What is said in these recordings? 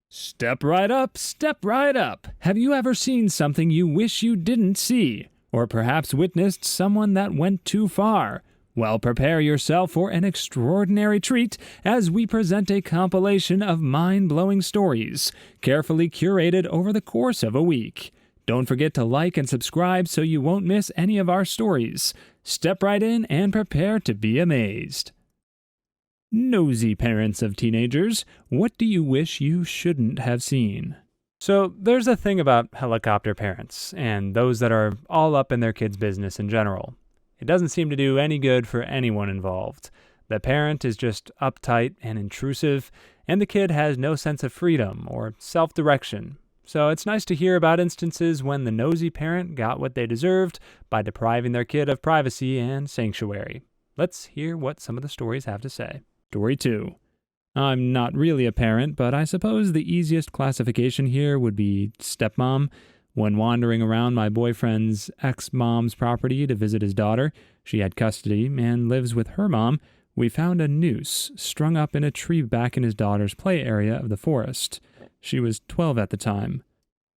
Step right up, step right up. Have you ever seen something you wish you didn't see? Or perhaps witnessed someone that went too far? Well, prepare yourself for an extraordinary treat as we present a compilation of mind-blowing stories, carefully curated over the course of a week. Don't forget to like and subscribe so you won't miss any of our stories. Step right in and prepare to be amazed. Nosy parents of teenagers, what do you wish you shouldn't have seen? So there's a thing about helicopter parents, and those that are all up in their kids' business in general. It doesn't seem to do any good for anyone involved. The parent is just uptight and intrusive, and the kid has no sense of freedom or self-direction. So it's nice to hear about instances when the nosy parent got what they deserved by depriving their kid of privacy and sanctuary. Let's hear what some of the stories have to say. Story 2. I'm not really a parent, but I suppose the easiest classification here would be stepmom. When wandering around my boyfriend's ex-mom's property to visit his daughter, she had custody and lives with her mom, we found a noose strung up in a tree back in his daughter's play area of the forest. She was 12 at the time.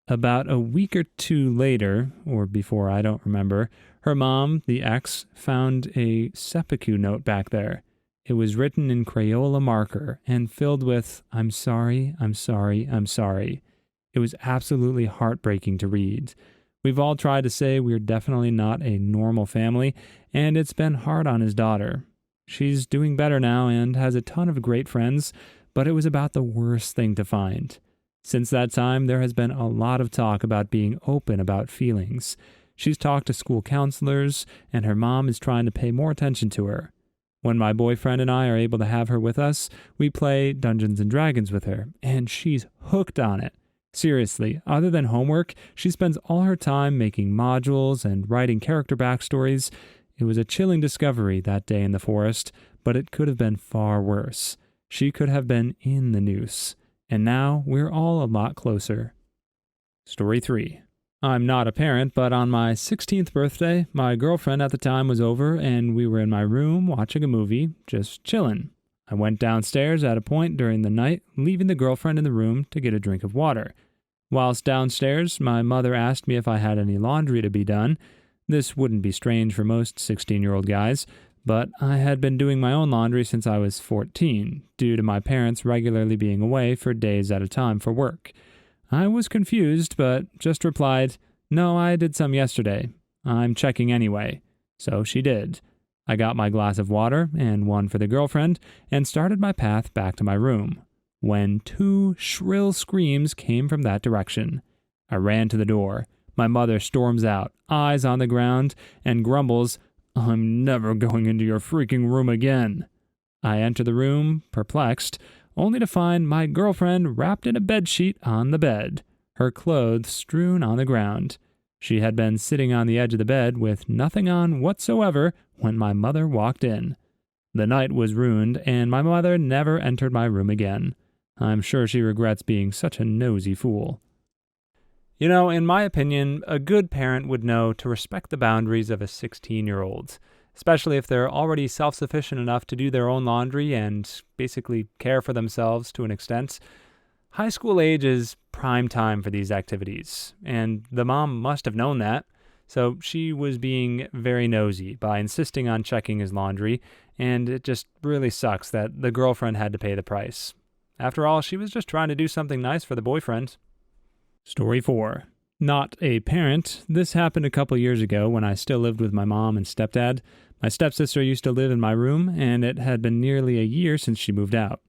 About a week or two later, or before, I don't remember, her mom, the ex, found a seppuku note back there. It was written in Crayola marker and filled with, "I'm sorry, I'm sorry, I'm sorry." It was absolutely heartbreaking to read. We've all tried to say we're definitely not a normal family, and it's been hard on his daughter. She's doing better now and has a ton of great friends, but it was about the worst thing to find. Since that time, there has been a lot of talk about being open about feelings. She's talked to school counselors, and her mom is trying to pay more attention to her. When my boyfriend and I are able to have her with us, we play Dungeons & Dragons with her, and she's hooked on it. Seriously, other than homework, she spends all her time making modules and writing character backstories. It was a chilling discovery that day in the forest, but it could have been far worse. She could have been in the noose, and now we're all a lot closer. Story 3. I'm not a parent, but on my 16th birthday, my girlfriend at the time was over and we were in my room watching a movie, just chillin'. I went downstairs at a point during the night, leaving the girlfriend in the room to get a drink of water. Whilst downstairs, my mother asked me if I had any laundry to be done. This wouldn't be strange for most 16-year-old guys, but I had been doing my own laundry since I was 14, due to my parents regularly being away for days at a time for work. I was confused, but just replied, "No, I did some yesterday. I'm checking anyway." So she did. I got my glass of water and one for the girlfriend and started my path back to my room, when 2 shrill screams came from that direction. I ran to the door. My mother storms out, eyes on the ground, and grumbles, "I'm never going into your freaking room again." I enter the room, perplexed, only to find my girlfriend wrapped in a bedsheet on the bed, her clothes strewn on the ground. She had been sitting on the edge of the bed with nothing on whatsoever when my mother walked in. The night was ruined, and my mother never entered my room again. I'm sure she regrets being such a nosy fool. You know, in my opinion, a good parent would know to respect the boundaries of a 16-year-old. Especially if they're already self-sufficient enough to do their own laundry and basically care for themselves to an extent. High school age is prime time for these activities, and the mom must have known that, so she was being very nosy by insisting on checking his laundry, and it just really sucks that the girlfriend had to pay the price. After all, she was just trying to do something nice for the boyfriend. Story 4. Not a parent. This happened a couple years ago when I still lived with my mom and stepdad. My stepsister used to live in my room, and it had been nearly a year since she moved out.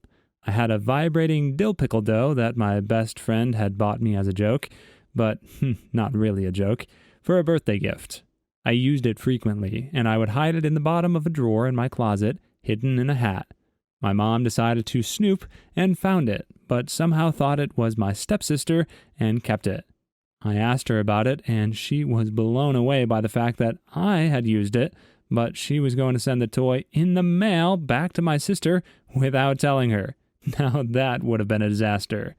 I had a vibrating dill pickle dough that my best friend had bought me as a joke, but not really a joke, for a birthday gift. I used it frequently, and I would hide it in the bottom of a drawer in my closet, hidden in a hat. My mom decided to snoop and found it, but somehow thought it was my stepsister and kept it. I asked her about it, and she was blown away by the fact that I had used it, but she was going to send the toy in the mail back to my sister without telling her. Now that would have been a disaster.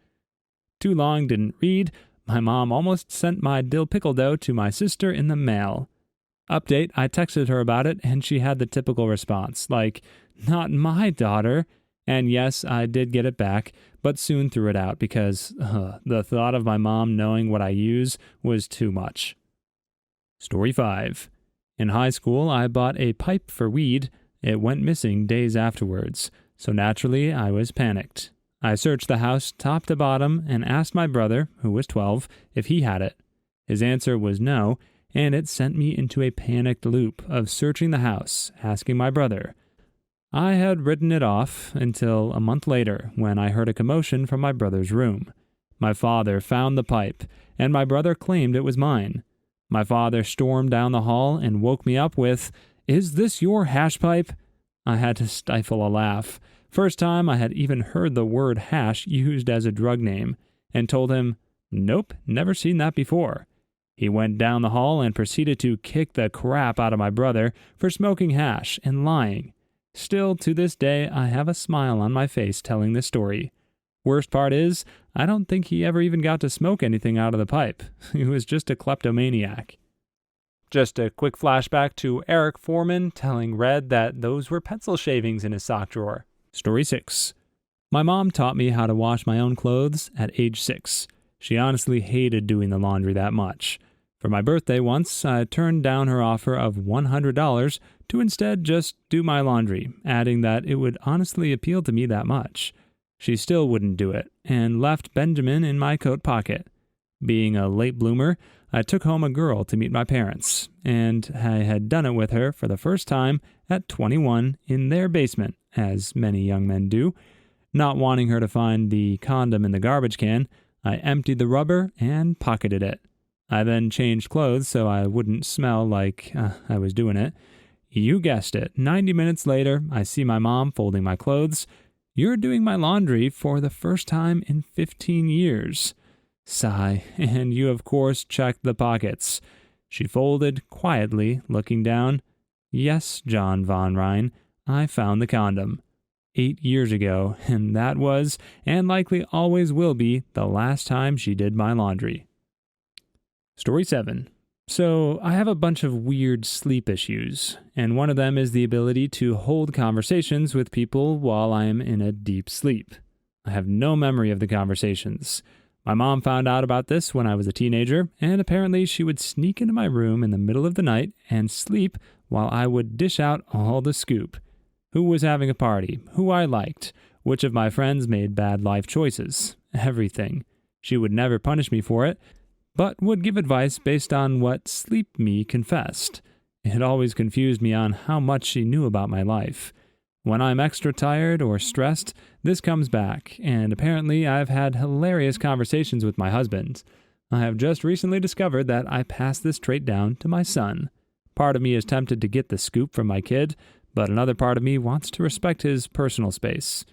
Too long didn't read. My mom almost sent my dill pickle dough to my sister in the mail. Update, I texted her about it, and she had the typical response, like, "Not my daughter." And yes, I did get it back, but soon threw it out because the thought of my mom knowing what I use was too much. Story 5. In high school, I bought a pipe for weed. It went missing days afterwards, so naturally I was panicked. I searched the house top to bottom and asked my brother, who was 12, if he had it. His answer was no, and it sent me into a panicked loop of searching the house, asking my brother. I had written it off until a month later when I heard a commotion from my brother's room. My father found the pipe, and my brother claimed it was mine. My father stormed down the hall and woke me up with, "Is this your hash pipe?" I had to stifle a laugh. First time I had even heard the word hash used as a drug name, and told him, "Nope, never seen that before." He went down the hall and proceeded to kick the crap out of my brother for smoking hash and lying. Still, to this day, I have a smile on my face telling this story. Worst part is, I don't think he ever even got to smoke anything out of the pipe. He was just a kleptomaniac. Just a quick flashback to Eric Foreman telling Red that those were pencil shavings in his sock drawer. Story 6. My mom taught me how to wash my own clothes at age 6. She honestly hated doing the laundry that much. For my birthday once, I turned down her offer of $100 to instead just do my laundry, adding that it would honestly appeal to me that much. She still wouldn't do it, and left Benjamin in my coat pocket. Being a late bloomer, I took home a girl to meet my parents, and I had done it with her for the first time at 21 in their basement, as many young men do. Not wanting her to find the condom in the garbage can, I emptied the rubber and pocketed it. I then changed clothes so I wouldn't smell like I was doing it. You guessed it, 90 minutes later, I see my mom folding my clothes. "You're doing my laundry for the first time in 15 years. Sigh, and you of course checked the pockets. She folded quietly, looking down. Yes, John Von Rhine, I found the condom. 8 years ago, and that was, and likely always will be, the last time she did my laundry. Story 7. So, I have a bunch of weird sleep issues, and one of them is the ability to hold conversations with people while I am in a deep sleep. I have no memory of the conversations. My mom found out about this when I was a teenager, and apparently she would sneak into my room in the middle of the night and sleep while I would dish out all the scoop. Who was having a party, who I liked, which of my friends made bad life choices, everything. She would never punish me for it, but would give advice based on what sleep me confessed. It always confused me on how much she knew about my life. When I'm extra tired or stressed, this comes back, and apparently I've had hilarious conversations with my husband. I have just recently discovered that I passed this trait down to my son. Part of me is tempted to get the scoop from my kid, but another part of me wants to respect his personal space.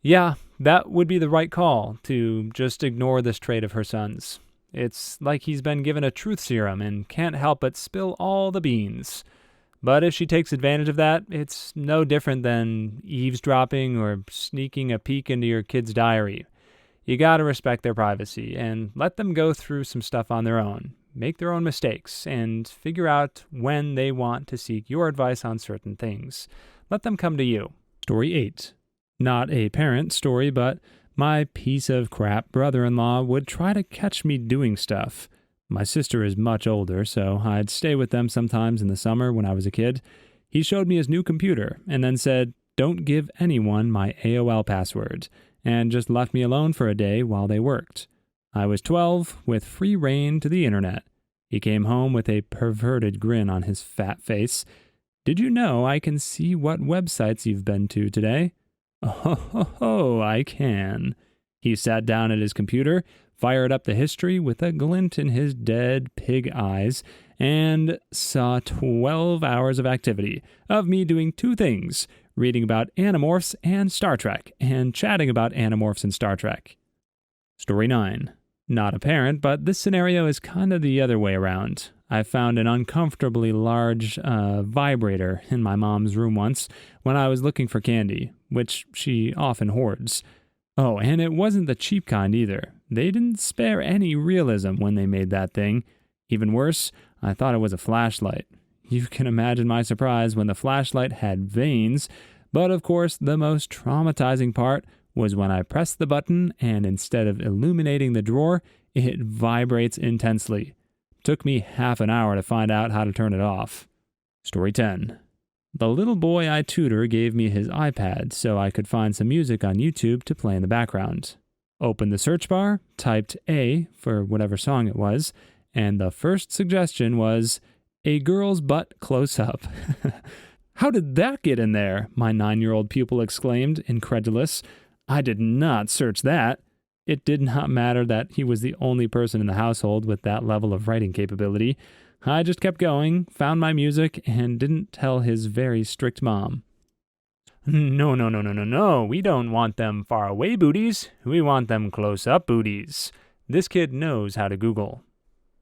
Yeah, that would be the right call, to just ignore this trait of her son's. It's like he's been given a truth serum and can't help but spill all the beans. But if she takes advantage of that, it's no different than eavesdropping or sneaking a peek into your kid's diary. You gotta respect their privacy and let them go through some stuff on their own, make their own mistakes, and figure out when they want to seek your advice on certain things. Let them come to you. Story 8. Not a parent story, but my piece of crap brother-in-law would try to catch me doing stuff. My sister is much older, so I'd stay with them sometimes in the summer when I was a kid. He showed me his new computer and then said, "Don't give anyone my AOL password," and just left me alone for a day while they worked. I was 12 with free reign to the internet. He came home with a perverted grin on his fat face. "Did you know I can see what websites you've been to today?" "Oh, I can." He sat down at his computer, fired up the history with a glint in his dead pig eyes, and saw 12 hours of activity of me doing two things, reading about Animorphs and Star Trek, and chatting about Animorphs and Star Trek. Story 9. Not a parent, but this scenario is kind of the other way around. I found an uncomfortably large vibrator in my mom's room once when I was looking for candy, which she often hoards. Oh, and it wasn't the cheap kind either. They didn't spare any realism when they made that thing. Even worse, I thought it was a flashlight. You can imagine my surprise when the flashlight had veins, But of course, the most traumatizing part was when I pressed the button and instead of illuminating the drawer, it vibrates intensely. Took me half an hour to find out how to turn it off. Story 10. The little boy I tutor gave me his iPad so I could find some music on YouTube to play in the background. Opened the search bar, typed A for whatever song it was, and the first suggestion was a girl's butt close-up. How did that get in there? My 9-year-old pupil exclaimed, incredulous. I did not search that. It did not matter that he was the only person in the household with that level of writing capability. I just kept going, found my music, and didn't tell his very strict mom. No. We don't want them far away booties. We want them close-up booties. This kid knows how to Google.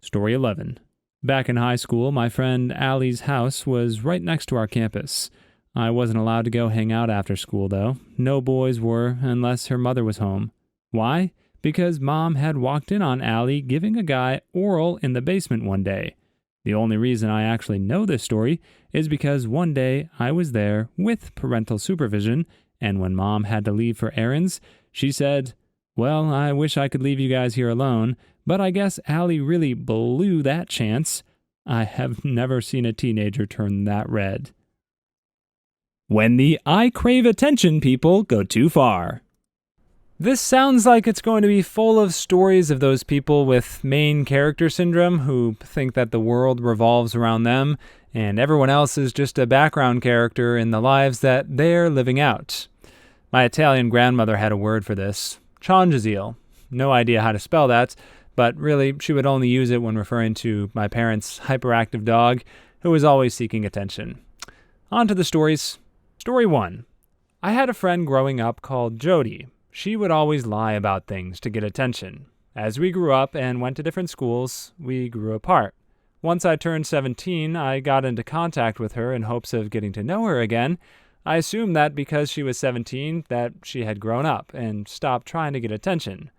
Story 11. Back in high school, my friend Allie's house was right next to our campus. I wasn't allowed to go hang out after school, though. No boys were, unless her mother was home. Why? Because Mom had walked in on Allie giving a guy oral in the basement one day. The only reason I actually know this story is because one day I was there with parental supervision, and when Mom had to leave for errands, she said, "Well, I wish I could leave you guys here alone, but I guess Allie really blew that chance." I have never seen a teenager turn that red. When the I crave attention people go too far. This sounds like it's going to be full of stories of those people with main character syndrome who think that the world revolves around them and everyone else is just a background character in the lives that they're living out. My Italian grandmother had a word for this, changesil. No idea how to spell that, but really she would only use it when referring to my parents' hyperactive dog who was always seeking attention. On to the stories. Story 1. I had a friend growing up called Jody. She would always lie about things to get attention. As we grew up and went to different schools, we grew apart. Once I turned 17, I got into contact with her in hopes of getting to know her again. I assumed that because she was 17, that she had grown up and stopped trying to get attention.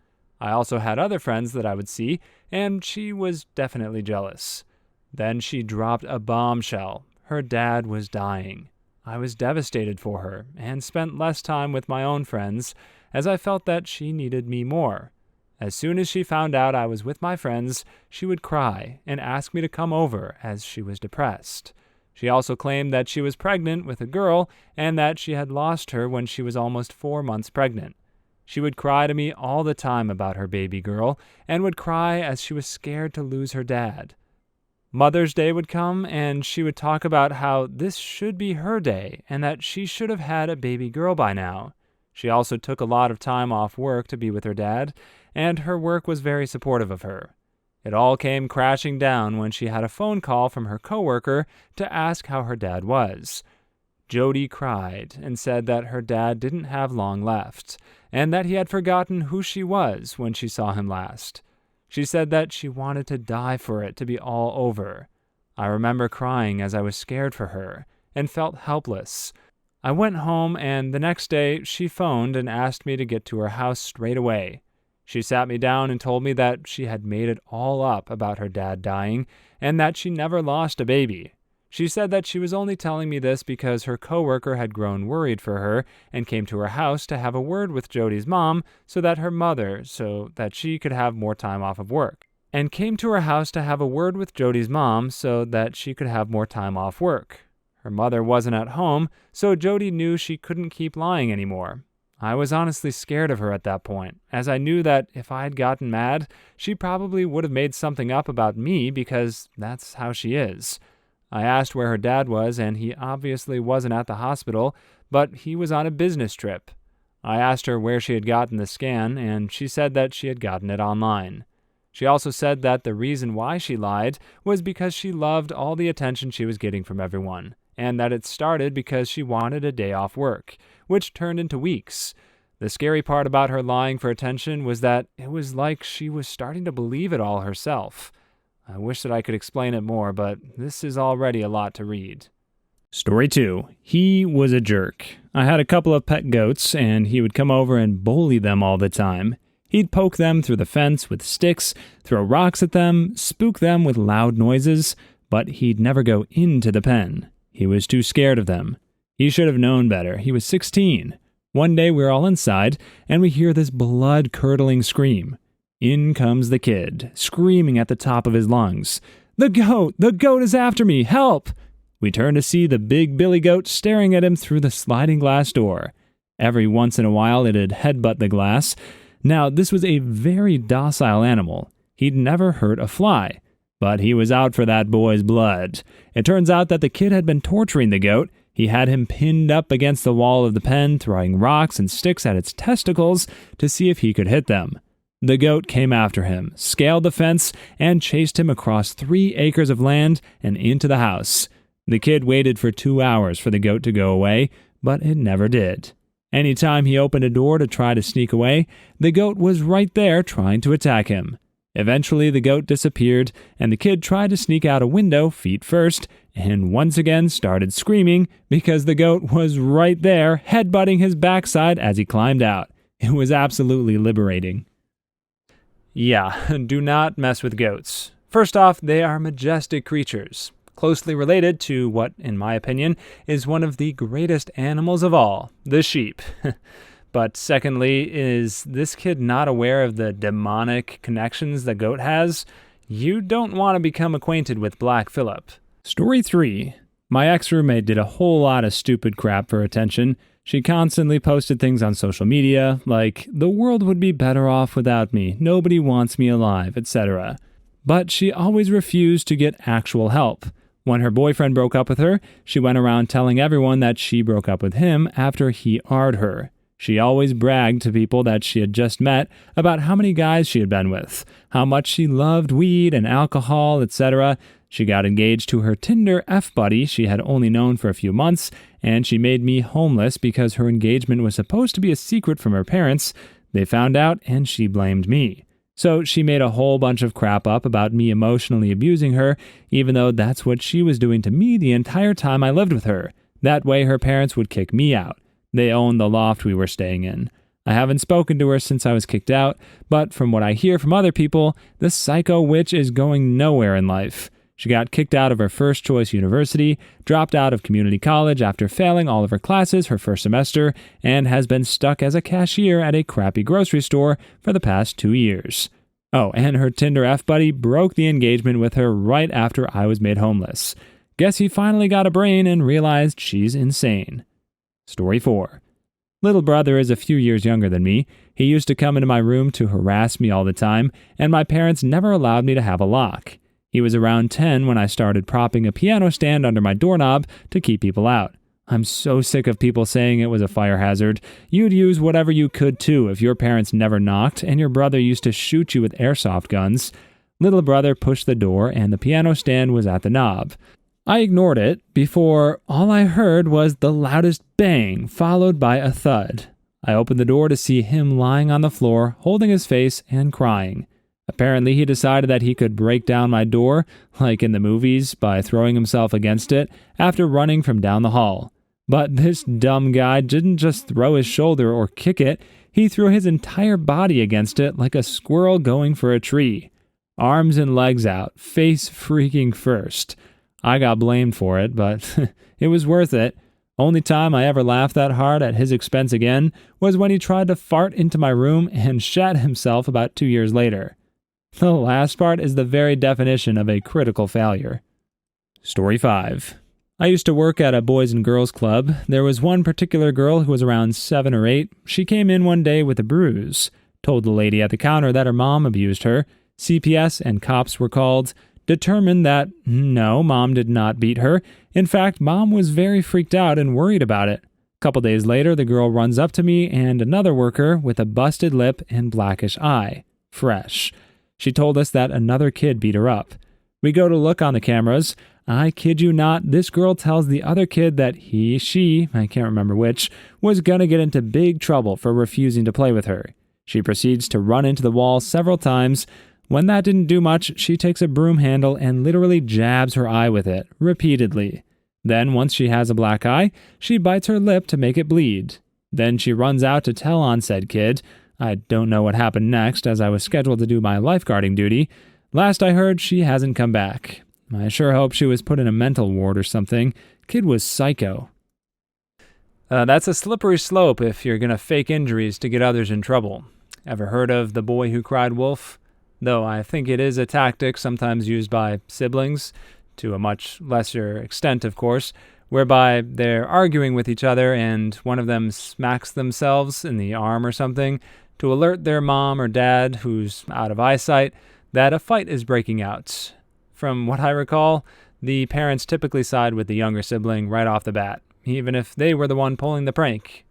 I also had other friends that I would see, and she was definitely jealous. Then she dropped a bombshell. Her dad was dying. I was devastated for her and spent less time with my own friends as I felt that she needed me more. As soon as she found out I was with my friends, she would cry and ask me to come over as she was depressed. She also claimed that she was pregnant with a girl and that she had lost her when she was almost 4 months pregnant. She would cry to me all the time about her baby girl and would cry as she was scared to lose her dad. Mother's Day would come and she would talk about how this should be her day and that she should have had a baby girl by now. She also took a lot of time off work to be with her dad, and her work was very supportive of her. It all came crashing down when she had a phone call from her coworker to ask how her dad was. Jody cried and said that her dad didn't have long left, and that he had forgotten who she was when she saw him last. She said that she wanted to die for it to be all over. I remember crying as I was scared for her and felt helpless. I went home, and the next day she phoned and asked me to get to her house straight away. She sat me down and told me that she had made it all up about her dad dying and that she never lost a baby. She said that she was only telling me this because her coworker had grown worried for her and came to her house to have a word with Jody's mom so that she could have more time off of work. Her mother wasn't at home, so Jody knew she couldn't keep lying anymore. I was honestly scared of her at that point, as I knew that if I had gotten mad, she probably would have made something up about me because that's how she is. I asked where her dad was, and he obviously wasn't at the hospital, but he was on a business trip. I asked her where she had gotten the scan, and she said that she had gotten it online. She also said that the reason why she lied was because she loved all the attention she was getting from everyone, and that it started because she wanted a day off work, which turned into weeks. The scary part about her lying for attention was that it was like she was starting to believe it all herself. I wish that I could explain it more, but this is already a lot to read. Story 2. He was a jerk. I had a couple of pet goats, and he would come over and bully them all the time. He'd poke them through the fence with sticks, throw rocks at them, spook them with loud noises, but he'd never go into the pen. He was too scared of them. He should have known better. He was 16. One day we're all inside, and we hear this blood-curdling scream. In comes the kid, screaming at the top of his lungs. "The goat! The goat is after me! Help!" We turn to see the big billy goat staring at him through the sliding glass door. Every once in a while it'd headbutt the glass. Now, this was a very docile animal. He'd never hurt a fly. But he was out for that boy's blood. It turns out that the kid had been torturing the goat. He had him pinned up against the wall of the pen, throwing rocks and sticks at its testicles to see if he could hit them. The goat came after him, scaled the fence, and chased him across 3 acres of land and into the house. The kid waited for 2 hours for the goat to go away, but it never did. Any time he opened a door to try to sneak away, the goat was right there trying to attack him. Eventually, the goat disappeared, and the kid tried to sneak out a window feet first, and once again started screaming because the goat was right there, headbutting his backside as he climbed out. It was absolutely liberating. Yeah, do not mess with goats. First off, they are majestic creatures, closely related to what, in my opinion, is one of the greatest animals of all, the sheep. But secondly, is this kid not aware of the demonic connections the goat has? You don't want to become acquainted with Black Phillip. Story 3. My ex-roommate did a whole lot of stupid crap for attention. She constantly posted things on social media, like, "The world would be better off without me, nobody wants me alive," etc. But she always refused to get actual help. When her boyfriend broke up with her, she went around telling everyone that she broke up with him after he R'd her. She always bragged to people that she had just met about how many guys she had been with, how much she loved weed and alcohol, etc. She got engaged to her Tinder F-buddy she had only known for a few months, and she made me homeless because her engagement was supposed to be a secret from her parents. They found out, and she blamed me. So she made a whole bunch of crap up about me emotionally abusing her, even though that's what she was doing to me the entire time I lived with her. That way her parents would kick me out. They owned the loft we were staying in. I haven't spoken to her since I was kicked out, but from what I hear from other people, the psycho witch is going nowhere in life. She got kicked out of her first choice university, dropped out of community college after failing all of her classes her first semester, and has been stuck as a cashier at a crappy grocery store for the past 2 years. Oh, and her Tinder F-buddy broke the engagement with her right after I was made homeless. Guess he finally got a brain and realized she's insane. Story 4. Little brother is a few years younger than me. He used to come into my room to harass me all the time, and my parents never allowed me to have a lock. He was around 10 when I started propping a piano stand under my doorknob to keep people out. I'm so sick of people saying it was a fire hazard. You'd use whatever you could too if your parents never knocked and your brother used to shoot you with airsoft guns. Little brother pushed the door and the piano stand was at the knob. I ignored it before all I heard was the loudest bang followed by a thud. I opened the door to see him lying on the floor, holding his face and crying. Apparently, he decided that he could break down my door, like in the movies, by throwing himself against it after running from down the hall. But this dumb guy didn't just throw his shoulder or kick it, he threw his entire body against it like a squirrel going for a tree. Arms and legs out, face freaking first. I got blamed for it, but it was worth it. Only time I ever laughed that hard at his expense again was when he tried to fart into my room and shat himself about 2 years later. The last part is the very definition of a critical failure. Story 5. I used to work at a boys and girls club. There was one particular girl who was around 7 or 8. She came in one day with a bruise, told the lady at the counter that her mom abused her. CPS and cops were called, determined that no, mom did not beat her. In fact, mom was very freaked out and worried about it. A couple days later, the girl runs up to me and another worker with a busted lip and blackish eye. Fresh. She told us that another kid beat her up. We go to look on the cameras. I kid you not, this girl tells the other kid that she, I can't remember which, was gonna get into big trouble for refusing to play with her. She proceeds to run into the wall several times. When that didn't do much, she takes a broom handle and literally jabs her eye with it, repeatedly. Then, once she has a black eye, she bites her lip to make it bleed. Then she runs out to tell on said kid. I don't know what happened next, as I was scheduled to do my lifeguarding duty. Last I heard, she hasn't come back. I sure hope she was put in a mental ward or something. Kid was psycho. That's a slippery slope if you're going to fake injuries to get others in trouble. Ever heard of the boy who cried wolf? Though I think it is a tactic sometimes used by siblings, to a much lesser extent, of course, whereby they're arguing with each other and one of them smacks themselves in the arm or something to alert their mom or dad, who's out of eyesight, that a fight is breaking out. From what I recall, the parents typically side with the younger sibling right off the bat, even if they were the one pulling the prank.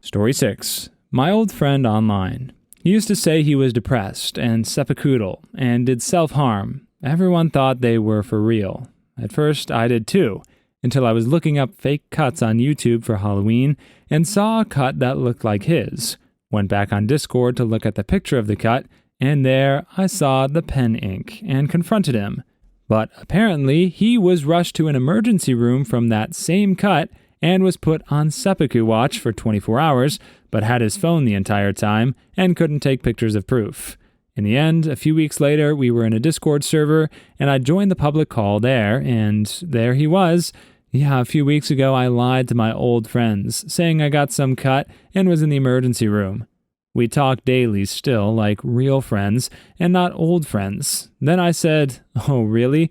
Story 6. My old friend online. He used to say he was depressed and seppuku and did self-harm. Everyone thought they were for real. At first, I did too, until I was looking up fake cuts on YouTube for Halloween and saw a cut that looked like his. Went back on Discord to look at the picture of the cut, and there I saw the pen ink and confronted him. But apparently, he was rushed to an emergency room from that same cut and was put on seppuku watch for 24 hours, but had his phone the entire time and couldn't take pictures of proof. In the end, a few weeks later, we were in a Discord server, and I joined the public call there, and there he was. Yeah, a few weeks ago, I lied to my old friends, saying I got some cut and was in the emergency room. We talk daily still, like real friends, and not old friends. Then I said, "Oh, really?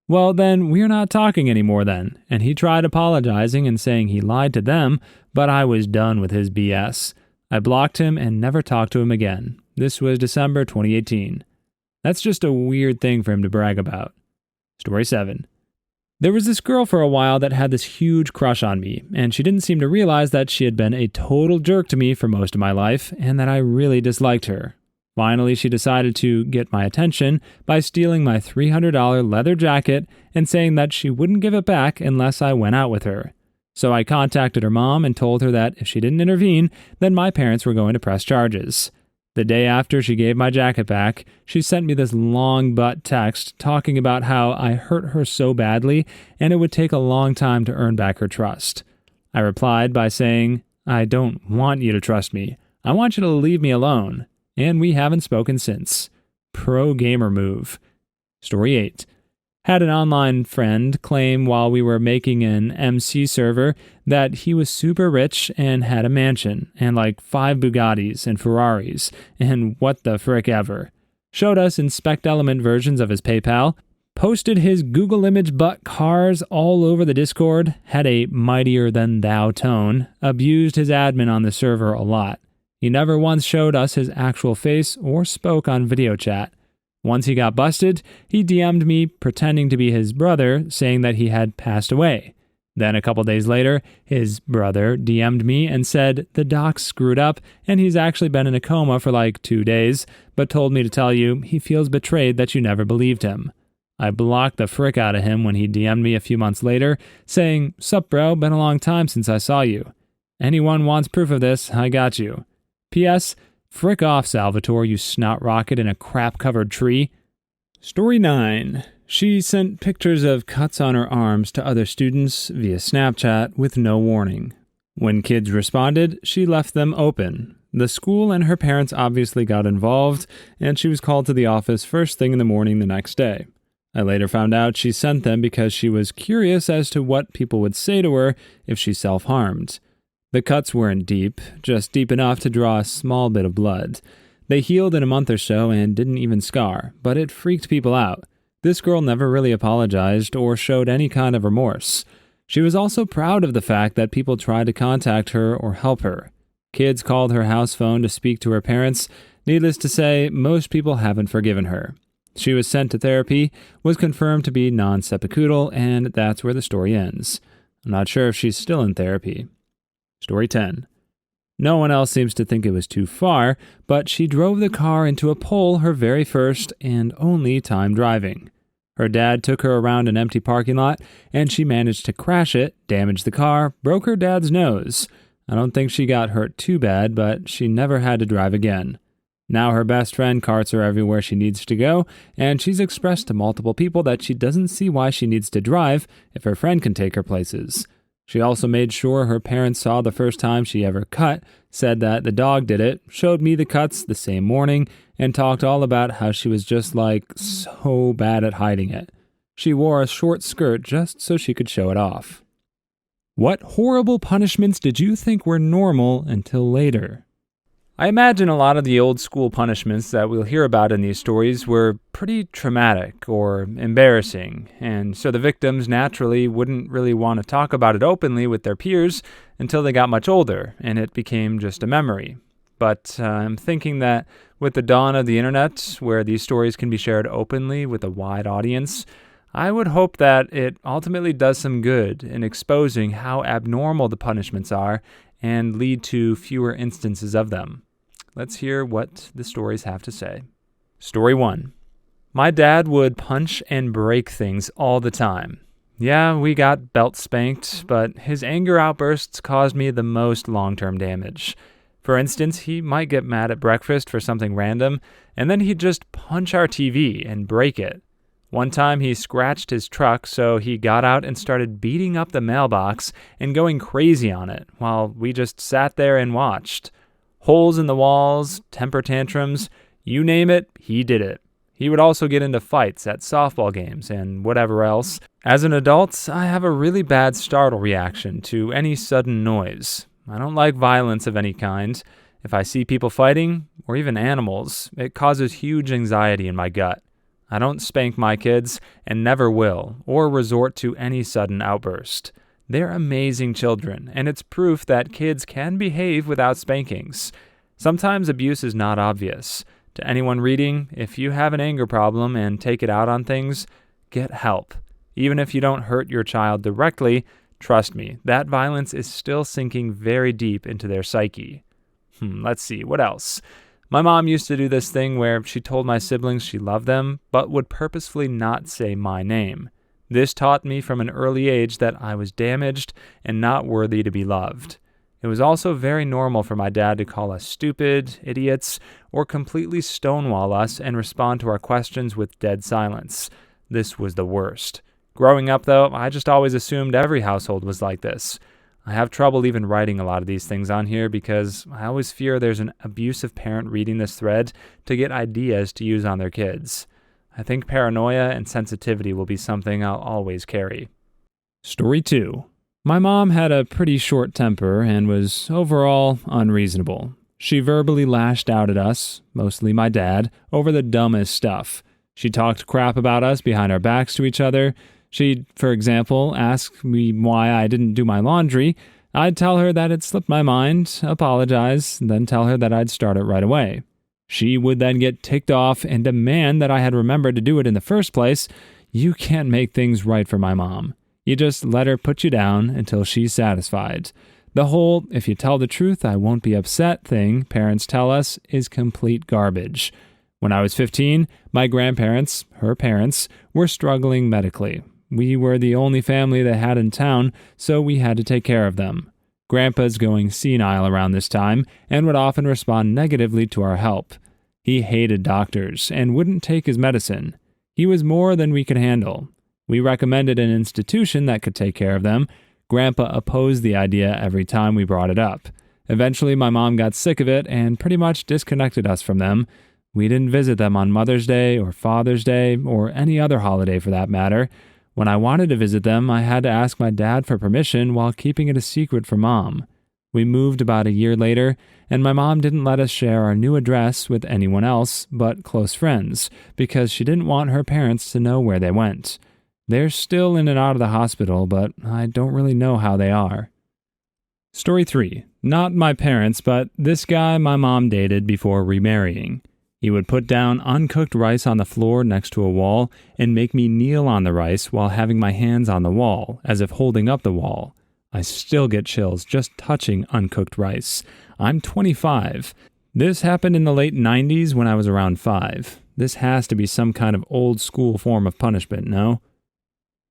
Well, then we're not talking anymore then." And he tried apologizing and saying he lied to them, but I was done with his BS. I blocked him and never talked to him again. This was December 2018. That's just a weird thing for him to brag about. Story 7. There was this girl for a while that had this huge crush on me, and she didn't seem to realize that she had been a total jerk to me for most of my life, and that I really disliked her. Finally, she decided to get my attention by stealing my $300 leather jacket and saying that she wouldn't give it back unless I went out with her. So I contacted her mom and told her that if she didn't intervene, then my parents were going to press charges. The day after she gave my jacket back, she sent me this long butt text talking about how I hurt her so badly and it would take a long time to earn back her trust. I replied by saying, "I don't want you to trust me. I want you to leave me alone." And we haven't spoken since. Pro gamer move. Story 8. Had an online friend claim while we were making an MC server that he was super rich and had a mansion and like 5 Bugattis and Ferraris and what the frick ever. Showed us inspect element versions of his PayPal, posted his Google image butt cars all over the Discord, had a mightier than thou tone, abused his admin on the server a lot. He never once showed us his actual face or spoke on video chat. Once he got busted, he DM'd me pretending to be his brother, saying that he had passed away. Then a couple days later, his brother DM'd me and said the docs screwed up and he's actually been in a coma for like 2 days, but told me to tell you he feels betrayed that you never believed him. I blocked the frick out of him when he DM'd me a few months later, saying, "Sup bro, been a long time since I saw you. Anyone wants proof of this, I got you. P.S. Frick off, Salvatore, you snot rocket in a crap-covered tree." Story 9. She sent pictures of cuts on her arms to other students via Snapchat with no warning. When kids responded, she left them open. The school and her parents obviously got involved, and she was called to the office first thing in the morning the next day. I later found out she sent them because she was curious as to what people would say to her if she self-harmed. The cuts weren't deep, just deep enough to draw a small bit of blood. They healed in a month or so and didn't even scar, but it freaked people out. This girl never really apologized or showed any kind of remorse. She was also proud of the fact that people tried to contact her or help her. Kids called her house phone to speak to her parents. Needless to say, most people haven't forgiven her. She was sent to therapy, was confirmed to be non-seppuku, and that's where the story ends. I'm not sure if she's still in therapy. Story 10. No one else seems to think it was too far, but she drove the car into a pole her very first and only time driving. Her dad took her around an empty parking lot, and she managed to crash it, damage the car, broke her dad's nose. I don't think she got hurt too bad, but she never had to drive again. Now her best friend carts her everywhere she needs to go, and she's expressed to multiple people that she doesn't see why she needs to drive if her friend can take her places. She also made sure her parents saw the first time she ever cut, said that the dog did it, showed me the cuts the same morning, and talked all about how she was just so bad at hiding it. She wore a short skirt just so she could show it off. What horrible punishments did you think were normal until later? I imagine a lot of the old school punishments that we'll hear about in these stories were pretty traumatic or embarrassing, and so the victims naturally wouldn't really want to talk about it openly with their peers until they got much older and it became just a memory. But I'm thinking that with the dawn of the internet, where these stories can be shared openly with a wide audience, I would hope that it ultimately does some good in exposing how abnormal the punishments are and lead to fewer instances of them. Let's hear what the stories have to say. Story 1. My dad would punch and break things all the time. Yeah, we got belt spanked, but his anger outbursts caused me the most long-term damage. For instance, he might get mad at breakfast for something random, and then he'd just punch our TV and break it. One time he scratched his truck, so he got out and started beating up the mailbox and going crazy on it, while we just sat there and watched. Holes in the walls, temper tantrums, you name it, he did it. He would also get into fights at softball games and whatever else. As an adult, I have a really bad startle reaction to any sudden noise. I don't like violence of any kind. If I see people fighting, or even animals, it causes huge anxiety in my gut. I don't spank my kids, and never will, or resort to any sudden outburst. They're amazing children, and it's proof that kids can behave without spankings. Sometimes abuse is not obvious. To anyone reading, if you have an anger problem and take it out on things, get help. Even if you don't hurt your child directly, trust me, that violence is still sinking very deep into their psyche. Let's see, what else? My mom used to do this thing where she told my siblings she loved them, but would purposefully not say my name. This taught me from an early age that I was damaged and not worthy to be loved. It was also very normal for my dad to call us stupid, idiots, or completely stonewall us and respond to our questions with dead silence. This was the worst. Growing up, though, I just always assumed every household was like this. I have trouble even writing a lot of these things on here because I always fear there's an abusive parent reading this thread to get ideas to use on their kids. I think paranoia and sensitivity will be something I'll always carry. Story 2. My mom had a pretty short temper and was overall unreasonable. She verbally lashed out at us, mostly my dad, over the dumbest stuff. She talked crap about us behind our backs to each other. She'd, for example, ask me why I didn't do my laundry. I'd tell her that it slipped my mind, apologize, then tell her that I'd start it right away. She would then get ticked off and demand that I had remembered to do it in the first place. You can't make things right for my mom. You just let her put you down until she's satisfied. The whole, if you tell the truth, I won't be upset thing parents tell us is complete garbage. When I was 15, my grandparents, her parents, were struggling medically. We were the only family they had in town, so we had to take care of them. Grandpa's going senile around this time and would often respond negatively to our help. He hated doctors and wouldn't take his medicine. He was more than we could handle. We recommended an institution that could take care of them. Grandpa opposed the idea every time we brought it up. Eventually, my mom got sick of it and pretty much disconnected us from them. We didn't visit them on Mother's Day or Father's Day or any other holiday for that matter. When I wanted to visit them, I had to ask my dad for permission while keeping it a secret from Mom. We moved about a year later, and my mom didn't let us share our new address with anyone else but close friends because she didn't want her parents to know where they went. They're still in and out of the hospital, but I don't really know how they are. Story 3. Not my parents, but this guy my mom dated before remarrying. He would put down uncooked rice on the floor next to a wall and make me kneel on the rice while having my hands on the wall, as if holding up the wall. I still get chills just touching uncooked rice. I'm 25. This happened in the late 90s when I was around 5. This has to be some kind of old school form of punishment, no?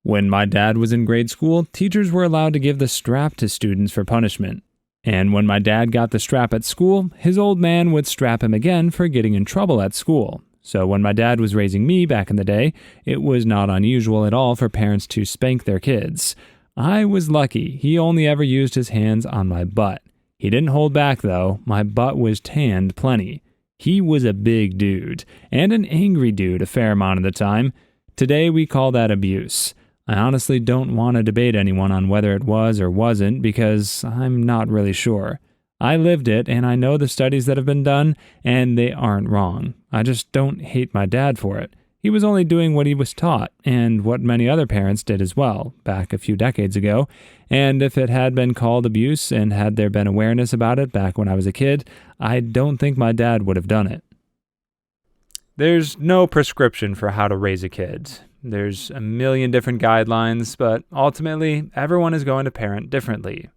When my dad was in grade school, teachers were allowed to give the strap to students for punishment. And when my dad got the strap at school, his old man would strap him again for getting in trouble at school. So when my dad was raising me back in the day, it was not unusual at all for parents to spank their kids. I was lucky. He only ever used his hands on my butt. He didn't hold back, though. My butt was tanned plenty. He was a big dude, and an angry dude a fair amount of the time. Today we call that abuse. I honestly don't want to debate anyone on whether it was or wasn't because I'm not really sure. I lived it and I know the studies that have been done and they aren't wrong. I just don't hate my dad for it. He was only doing what he was taught and what many other parents did as well back a few decades ago. And if it had been called abuse and had there been awareness about it back when I was a kid, I don't think my dad would have done it. There's no prescription for how to raise a kid. There's a million different guidelines, but ultimately, everyone is going to parent differently.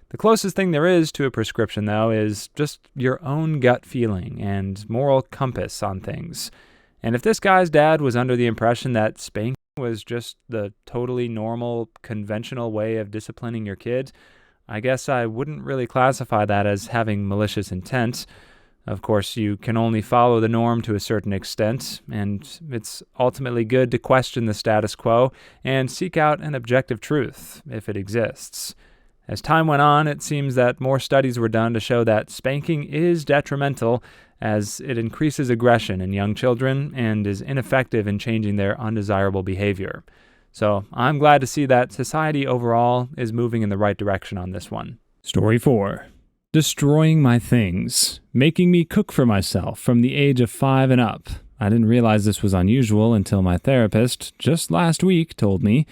The closest thing there is to a prescription, though, is just your own gut feeling and moral compass on things. And if this guy's dad was under the impression that spanking was just the totally normal, conventional way of disciplining your kid, I guess I wouldn't really classify that as having malicious intent. Of course, you can only follow the norm to a certain extent, and it's ultimately good to question the status quo and seek out an objective truth, if it exists. As time went on, it seems that more studies were done to show that spanking is detrimental as it increases aggression in young children and is ineffective in changing their undesirable behavior. So I'm glad to see that society overall is moving in the right direction on this one. Story 4. Destroying my things, making me cook for myself from the age of 5 and up. I didn't realize this was unusual until my therapist, just last week, told me.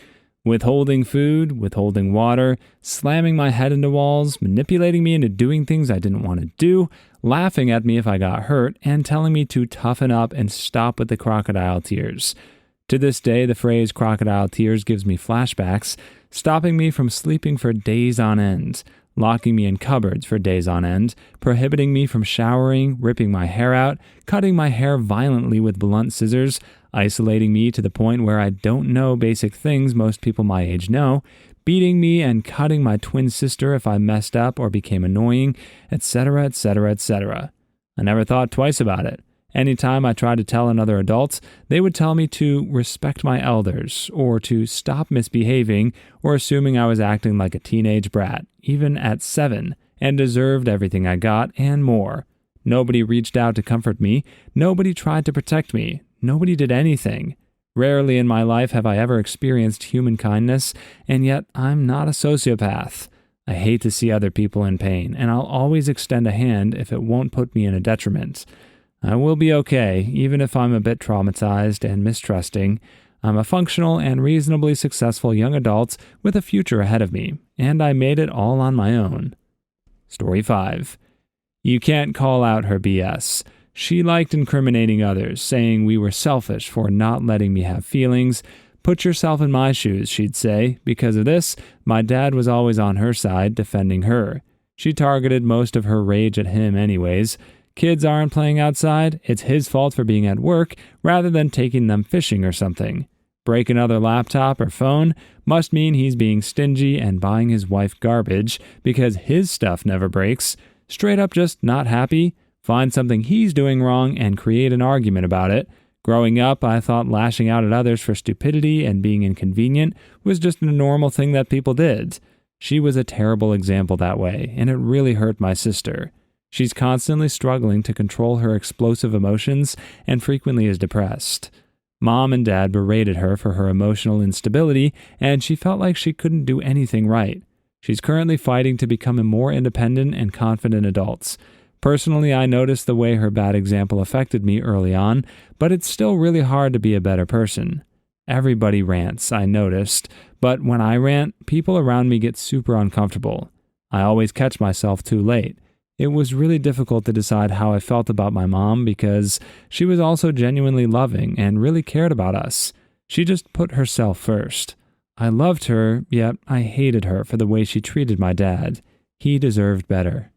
Withholding food, withholding water, slamming my head into walls, manipulating me into doing things I didn't want to do, laughing at me if I got hurt, and telling me to toughen up and stop with the crocodile tears. To this day, the phrase crocodile tears gives me flashbacks, stopping me from sleeping for days on end, locking me in cupboards for days on end, prohibiting me from showering, ripping my hair out, cutting my hair violently with blunt scissors, isolating me to the point where I don't know basic things most people my age know, beating me and cutting my twin sister if I messed up or became annoying, etc., etc., etc. I never thought twice about it. Anytime I tried to tell another adult, they would tell me to respect my elders, or to stop misbehaving, or assuming I was acting like a teenage brat, even at 7, and deserved everything I got, and more. Nobody reached out to comfort me, nobody tried to protect me, nobody did anything. Rarely in my life have I ever experienced human kindness, and yet I'm not a sociopath. I hate to see other people in pain, and I'll always extend a hand if it won't put me in a detriment. I will be okay, even if I'm a bit traumatized and mistrusting. I'm a functional and reasonably successful young adult with a future ahead of me, and I made it all on my own. Story 5. You can't call out her BS. She liked incriminating others, saying we were selfish for not letting me have feelings. Put yourself in my shoes, she'd say. Because of this, my dad was always on her side, defending her. She targeted most of her rage at him anyways. Kids aren't playing outside, it's his fault for being at work rather than taking them fishing or something. Break another laptop or phone must mean he's being stingy and buying his wife garbage because his stuff never breaks. Straight up just not happy? Find something he's doing wrong and create an argument about it. Growing up, I thought lashing out at others for stupidity and being inconvenient was just a normal thing that people did. She was a terrible example that way, and it really hurt my sister. She's constantly struggling to control her explosive emotions and frequently is depressed. Mom and Dad berated her for her emotional instability, and she felt like she couldn't do anything right. She's currently fighting to become a more independent and confident adult. Personally, I noticed the way her bad example affected me early on, but it's still really hard to be a better person. Everybody rants, I noticed, but when I rant, people around me get super uncomfortable. I always catch myself too late. It was really difficult to decide how I felt about my mom because she was also genuinely loving and really cared about us. She just put herself first. I loved her, yet I hated her for the way she treated my dad. He deserved better.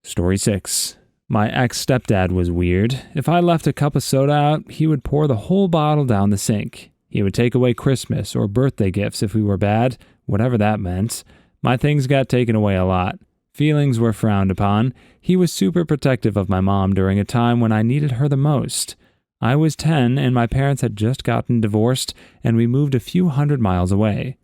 Story 6. My ex-stepdad was weird. If I left a cup of soda out, he would pour the whole bottle down the sink. He would take away Christmas or birthday gifts if we were bad, whatever that meant. My things got taken away a lot. Feelings were frowned upon. He was super protective of my mom during a time when I needed her the most. I was 10 and my parents had just gotten divorced and we moved a few 100 miles away.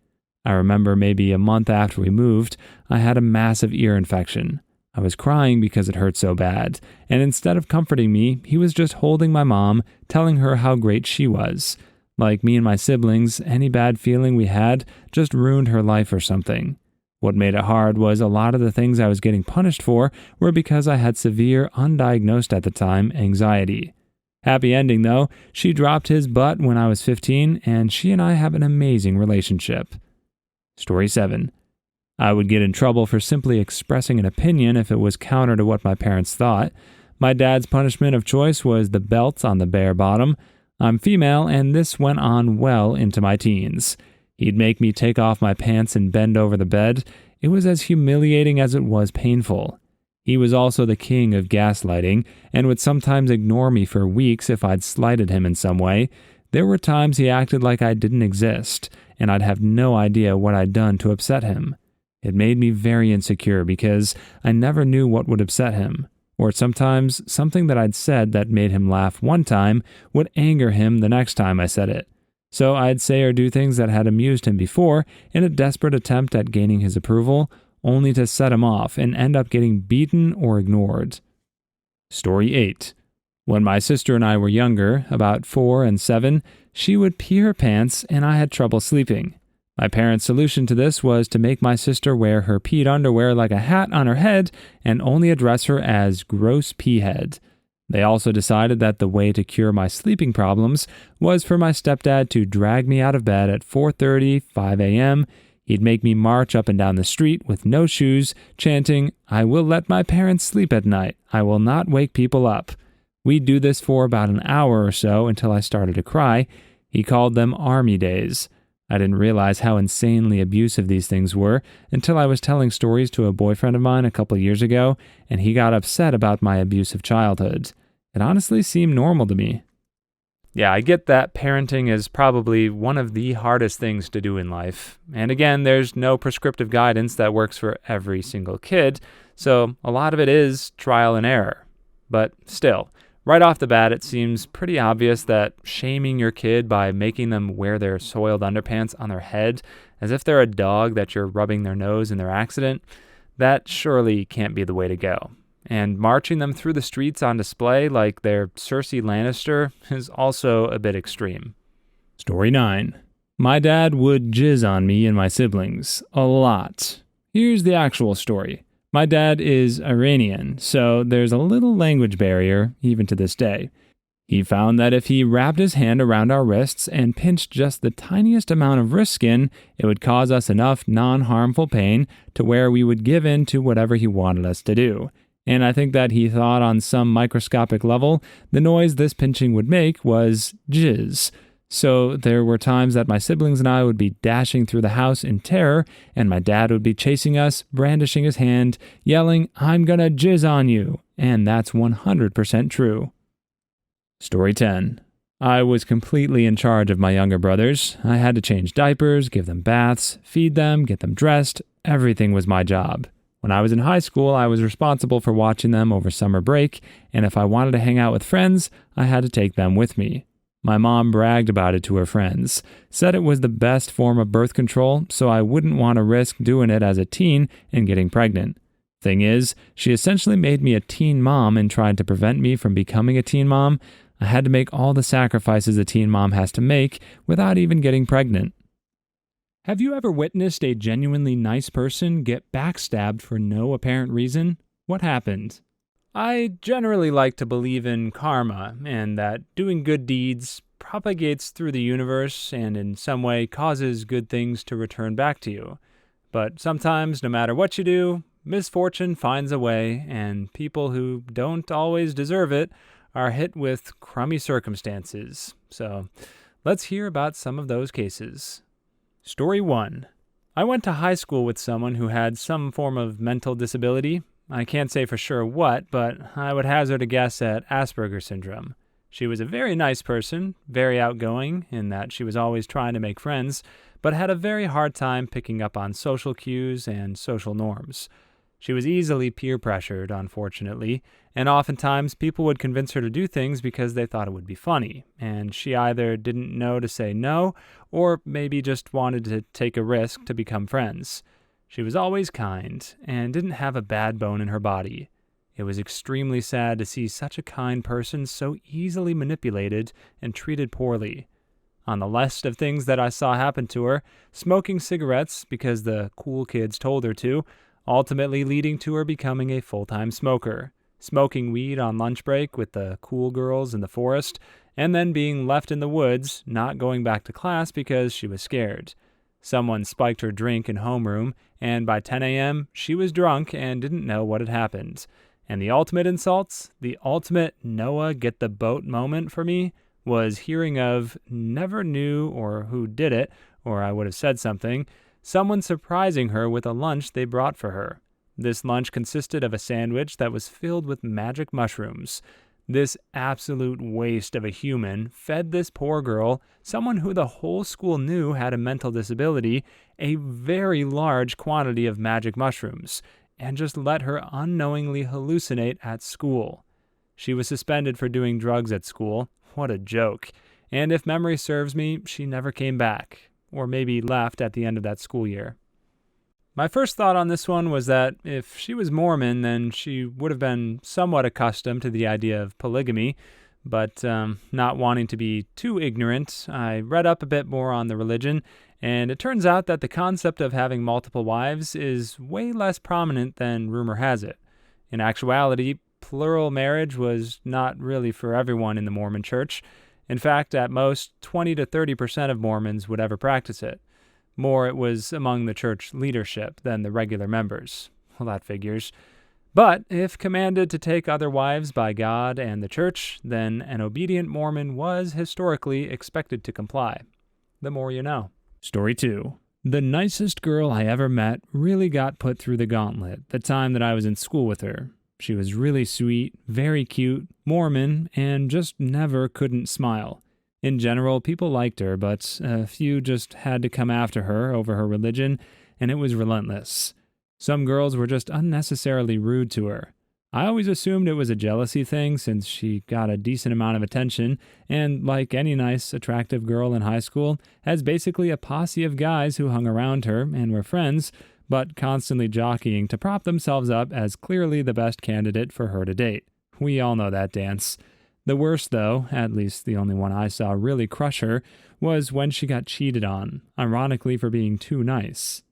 I remember maybe a month after we moved, I had a massive ear infection. I was crying because it hurt so bad, and instead of comforting me, he was just holding my mom, telling her how great she was. Like me and my siblings, any bad feeling we had just ruined her life or something. What made it hard was a lot of the things I was getting punished for were because I had severe, undiagnosed at the time, anxiety. Happy ending though, she dropped his butt when I was 15, and she and I have an amazing relationship. Story 7. I would get in trouble for simply expressing an opinion if it was counter to what my parents thought. My dad's punishment of choice was the belt on the bare bottom. I'm female, and this went on well into my teens. He'd make me take off my pants and bend over the bed. It was as humiliating as it was painful. He was also the king of gaslighting, and would sometimes ignore me for weeks if I'd slighted him in some way. There were times he acted like I didn't exist, and I'd have no idea what I'd done to upset him. It made me very insecure because I never knew what would upset him. Or sometimes something that I'd said that made him laugh one time would anger him the next time I said it. So I'd say or do things that had amused him before in a desperate attempt at gaining his approval, only to set him off and end up getting beaten or ignored. Story 8. When my sister and I were younger, about 4 and 7, she would pee her pants and I had trouble sleeping. My parents' solution to this was to make my sister wear her peed underwear like a hat on her head and only address her as gross peahead. They also decided that the way to cure my sleeping problems was for my stepdad to drag me out of bed at 4:30, 5 a.m. He'd make me march up and down the street with no shoes, chanting, "I will let my parents sleep at night. I will not wake people up." We'd do this for about an hour or so until I started to cry. He called them army days. I didn't realize how insanely abusive these things were until I was telling stories to a boyfriend of mine a couple years ago, and he got upset about my abusive childhood. It honestly seemed normal to me. Yeah, I get that parenting is probably one of the hardest things to do in life. And again, there's no prescriptive guidance that works for every single kid, so a lot of it is trial and error. But still, right off the bat, it seems pretty obvious that shaming your kid by making them wear their soiled underpants on their head as if they're a dog that you're rubbing their nose in their accident, that surely can't be the way to go. And marching them through the streets on display like they're Cersei Lannister is also a bit extreme. Story 9. My dad would jizz on me and my siblings. A lot. Here's the actual story. My dad is Iranian, so there's a little language barrier, even to this day. He found that if he wrapped his hand around our wrists and pinched just the tiniest amount of wrist skin, it would cause us enough non-harmful pain to where we would give in to whatever he wanted us to do. And I think that he thought on some microscopic level, the noise this pinching would make was jizz. So there were times that my siblings and I would be dashing through the house in terror, and my dad would be chasing us, brandishing his hand, yelling, "I'm gonna jizz on you." And that's 100% true. Story 10. I was completely in charge of my younger brothers. I had to change diapers, give them baths, feed them, get them dressed. Everything was my job. When I was in high school, I was responsible for watching them over summer break, and if I wanted to hang out with friends, I had to take them with me. My mom bragged about it to her friends, said it was the best form of birth control, so I wouldn't want to risk doing it as a teen and getting pregnant. Thing is, she essentially made me a teen mom and tried to prevent me from becoming a teen mom. I had to make all the sacrifices a teen mom has to make without even getting pregnant. Have you ever witnessed a genuinely nice person get backstabbed for no apparent reason? What happened? I generally like to believe in karma and that doing good deeds propagates through the universe and in some way causes good things to return back to you. But sometimes, no matter what you do, misfortune finds a way, and people who don't always deserve it are hit with crummy circumstances. So let's hear about some of those cases. Story 1. I went to high school with someone who had some form of mental disability. I can't say for sure what, but I would hazard a guess at Asperger's syndrome. She was a very nice person, very outgoing in that she was always trying to make friends, but had a very hard time picking up on social cues and social norms. She was easily peer pressured, unfortunately, and oftentimes people would convince her to do things because they thought it would be funny, and she either didn't know to say no, or maybe just wanted to take a risk to become friends. She was always kind, and didn't have a bad bone in her body. It was extremely sad to see such a kind person so easily manipulated and treated poorly. On the list of things that I saw happen to her, smoking cigarettes because the cool kids told her to, ultimately leading to her becoming a full-time smoker, smoking weed on lunch break with the cool girls in the forest, and then being left in the woods, not going back to class because she was scared. Someone spiked her drink in homeroom, and by 10 a.m., she was drunk and didn't know what had happened. And the ultimate insults, the ultimate Noah get the boat moment for me, was hearing of never knew or who did it, or I would have said something, someone surprising her with a lunch they brought for her. This lunch consisted of a sandwich that was filled with magic mushrooms. This absolute waste of a human fed this poor girl, someone who the whole school knew had a mental disability, a very large quantity of magic mushrooms, and just let her unknowingly hallucinate at school. She was suspended for doing drugs at school. What a joke. And if memory serves me, she never came back, or maybe left at the end of that school year. My first thought on this one was that if she was Mormon, then she would have been somewhat accustomed to the idea of polygamy, but not wanting to be too ignorant, I read up a bit more on the religion, and it turns out that the concept of having multiple wives is way less prominent than rumor has it. In actuality, plural marriage was not really for everyone in the Mormon church. In fact, at most, 20 to 30% of Mormons would ever practice it. More it was among the church leadership than the regular members. Well, that figures. But if commanded to take other wives by God and the church, then an obedient Mormon was historically expected to comply. The more you know. Story 2. The nicest girl I ever met really got put through the gauntlet the time that I was in school with her. She was really sweet, very cute, Mormon, and just never couldn't smile. In general, people liked her, but a few just had to come after her over her religion, and it was relentless. Some girls were just unnecessarily rude to her. I always assumed it was a jealousy thing since she got a decent amount of attention, and like any nice, attractive girl in high school, has basically a posse of guys who hung around her and were friends, but constantly jockeying to prop themselves up as clearly the best candidate for her to date. We all know that dance. The worst, though, at least the only one I saw really crush her, was when she got cheated on, ironically for being too nice.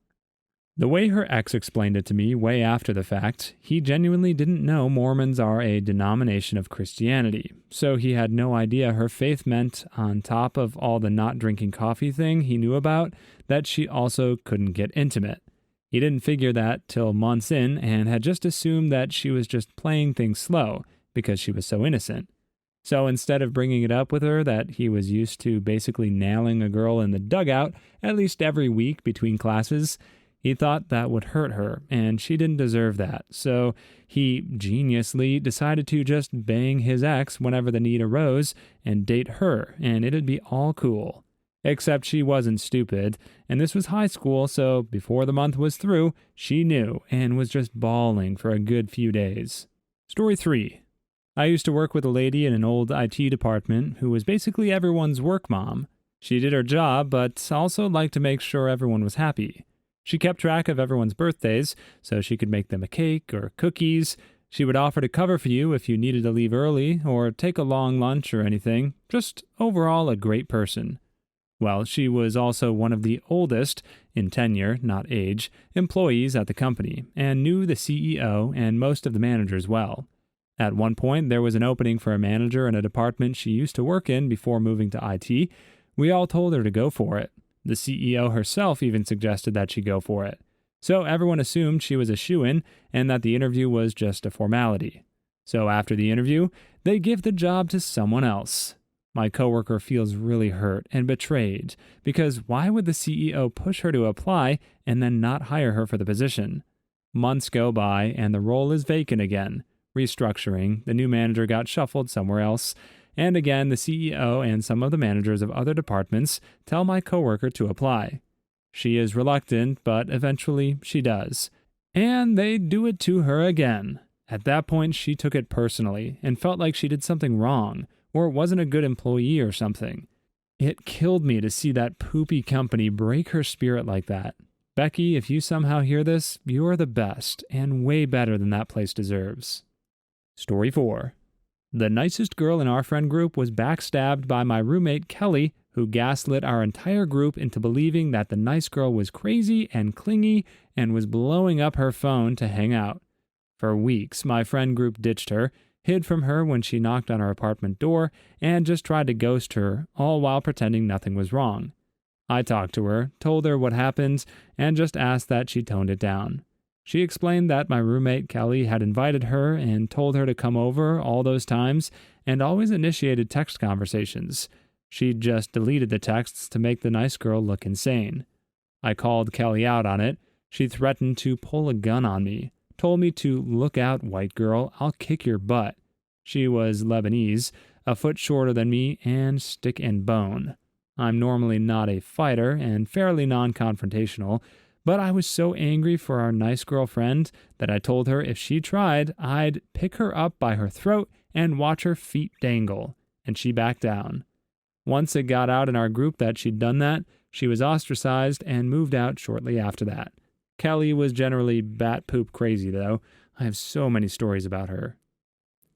The way her ex explained it to me way after the fact, he genuinely didn't know Mormons are a denomination of Christianity, so he had no idea her faith meant, on top of all the not drinking coffee thing he knew about, that she also couldn't get intimate. He didn't figure that till months in and had just assumed that she was just playing things slow because she was so innocent. So instead of bringing it up with her that he was used to basically nailing a girl in the dugout at least every week between classes, he thought that would hurt her, and she didn't deserve that. So he geniusly decided to just bang his ex whenever the need arose and date her, and it'd be all cool. Except she wasn't stupid, and this was high school, so before the month was through, she knew and was just bawling for a good few days. Story 3. I used to work with a lady in an old IT department who was basically everyone's work mom. She did her job, but also liked to make sure everyone was happy. She kept track of everyone's birthdays, so she could make them a cake or cookies. She would offer to cover for you if you needed to leave early or take a long lunch or anything. Just overall a great person. Well, she was also one of the oldest, in tenure, not age, employees at the company, and knew the CEO and most of the managers well. At one point, there was an opening for a manager in a department she used to work in before moving to IT. We all told her to go for it. The CEO herself even suggested that she go for it. So everyone assumed she was a shoo-in and that the interview was just a formality. So after the interview, they give the job to someone else. My coworker feels really hurt and betrayed because why would the CEO push her to apply and then not hire her for the position? Months go by and the role is vacant again. Restructuring, the new manager got shuffled somewhere else, and again the CEO and some of the managers of other departments tell my coworker to apply. She is reluctant, but eventually she does. And they do it to her again. At that point, she took it personally and felt like she did something wrong, or wasn't a good employee or something. It killed me to see that poopy company break her spirit like that. Becky, if you somehow hear this, you're the best, and way better than that place deserves. Story 4. The nicest girl in our friend group was backstabbed by my roommate Kelly who gaslit our entire group into believing that the nice girl was crazy and clingy and was blowing up her phone to hang out. For weeks, my friend group ditched her, hid from her when she knocked on our apartment door, and just tried to ghost her, all while pretending nothing was wrong. I talked to her, told her what happened, and just asked that she toned it down. She explained that my roommate Kelly had invited her and told her to come over all those times and always initiated text conversations. She'd just deleted the texts to make the nice girl look insane. I called Kelly out on it. She threatened to pull a gun on me, told me to look out, white girl, I'll kick your butt. She was Lebanese, a foot shorter than me, and stick and bone. I'm normally not a fighter and fairly non-confrontational, but I was so angry for our nice girlfriend that I told her if she tried, I'd pick her up by her throat and watch her feet dangle, and she backed down. Once it got out in our group that she'd done that, she was ostracized and moved out shortly after that. Kelly was generally bat poop crazy, though. I have so many stories about her.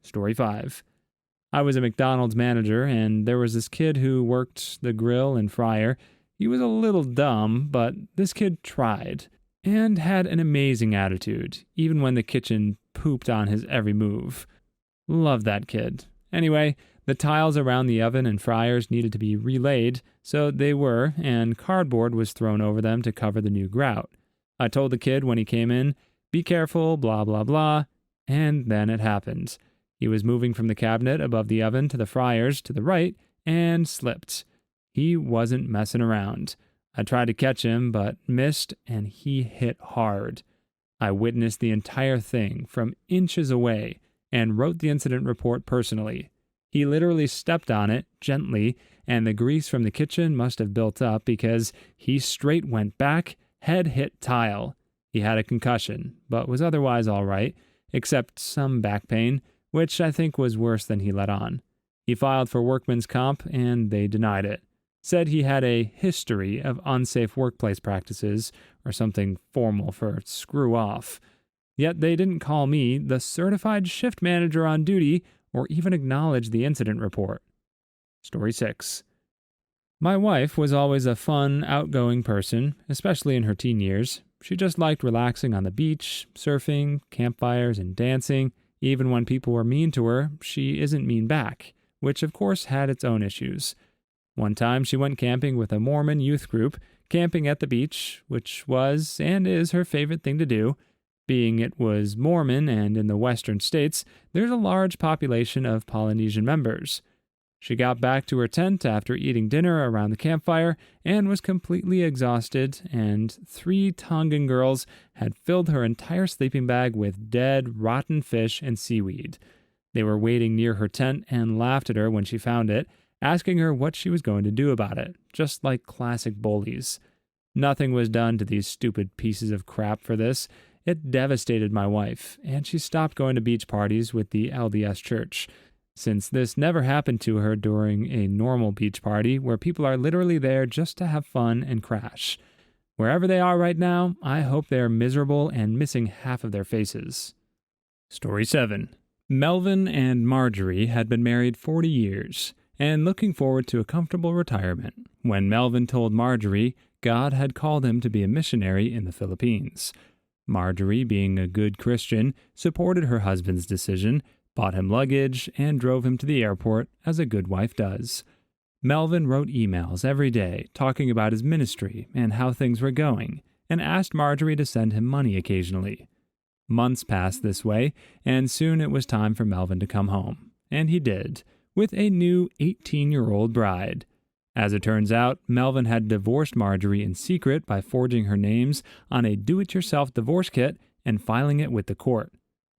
Story 5. I was a McDonald's manager, and there was this kid who worked the grill and fryer. He was a little dumb, but this kid tried, and had an amazing attitude, even when the kitchen pooped on his every move. Loved that kid. Anyway, the tiles around the oven and fryers needed to be relaid, so they were, and cardboard was thrown over them to cover the new grout. I told the kid when he came in, be careful, blah, blah, blah, and then it happened. He was moving from the cabinet above the oven to the fryers to the right and slipped. He wasn't messing around. I tried to catch him, but missed, and he hit hard. I witnessed the entire thing from inches away and wrote the incident report personally. He literally stepped on it gently, and the grease from the kitchen must have built up because he straight went back, head hit tile. He had a concussion, but was otherwise all right, except some back pain, which I think was worse than he let on. He filed for workman's comp, and they denied it. Said he had a history of unsafe workplace practices, or something formal for screw off. Yet they didn't call me the certified shift manager on duty, or even acknowledge the incident report. Story 6. My wife was always a fun, outgoing person, especially in her teen years. She just liked relaxing on the beach, surfing, campfires, and dancing. Even when people were mean to her, she isn't mean back, which of course had its own issues. One time she went camping with a Mormon youth group, camping at the beach, which was and is her favorite thing to do. Being it was Mormon and in the western states, there's a large population of Polynesian members. She got back to her tent after eating dinner around the campfire and was completely exhausted, and 3 Tongan girls had filled her entire sleeping bag with dead, rotten fish and seaweed. They were waiting near her tent and laughed at her when she found it, asking her what she was going to do about it, just like classic bullies. Nothing was done to these stupid pieces of crap for this. It devastated my wife, and she stopped going to beach parties with the LDS church, since this never happened to her during a normal beach party where people are literally there just to have fun and crash. Wherever they are right now, I hope they are miserable and missing half of their faces. Story 7. Melvin and Marjorie had been married 40 years and looking forward to a comfortable retirement when Melvin told Marjorie God had called him to be a missionary in the Philippines. Marjorie, being a good Christian, supported her husband's decision, bought him luggage, and drove him to the airport, as a good wife does. Melvin wrote emails every day talking about his ministry and how things were going, and asked Marjorie to send him money occasionally. Months passed this way, and soon it was time for Melvin to come home, and he did, with a new 18-year-old bride. As it turns out, Melvin had divorced Marjorie in secret by forging her names on a do-it-yourself divorce kit and filing it with the court.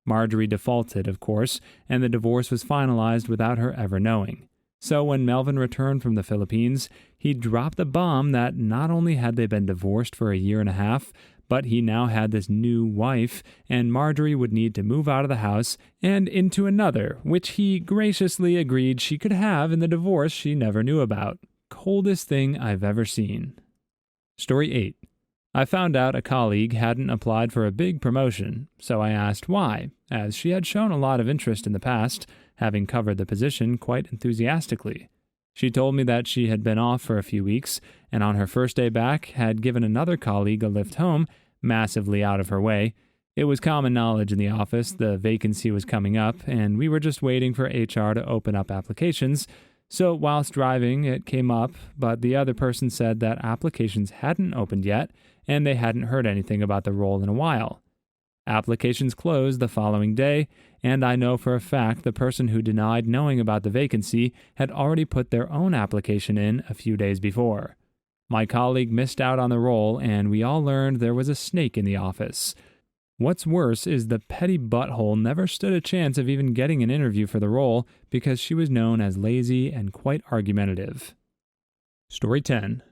Marjorie defaulted, of course, and the divorce was finalized without her ever knowing. So when Melvin returned from the Philippines, he dropped the bomb that not only had they been divorced for a year and a half, but he now had this new wife, and Marjorie would need to move out of the house and into another, which he graciously agreed she could have in the divorce she never knew about. Coldest thing I've ever seen. Story 8. I found out a colleague hadn't applied for a big promotion, so I asked why, as she had shown a lot of interest in the past, having covered the position quite enthusiastically. She told me that she had been off for a few weeks, and on her first day back had given another colleague a lift home, massively out of her way. It was common knowledge in the office the vacancy was coming up, and we were just waiting for HR to open up applications. So whilst driving, it came up, but the other person said that applications hadn't opened yet, and they hadn't heard anything about the role in a while. Applications closed the following day, and I know for a fact the person who denied knowing about the vacancy had already put their own application in a few days before. My colleague missed out on the role, and we all learned there was a snake in the office. What's worse is the petty butthole never stood a chance of even getting an interview for the role because she was known as lazy and quite argumentative. Story 10.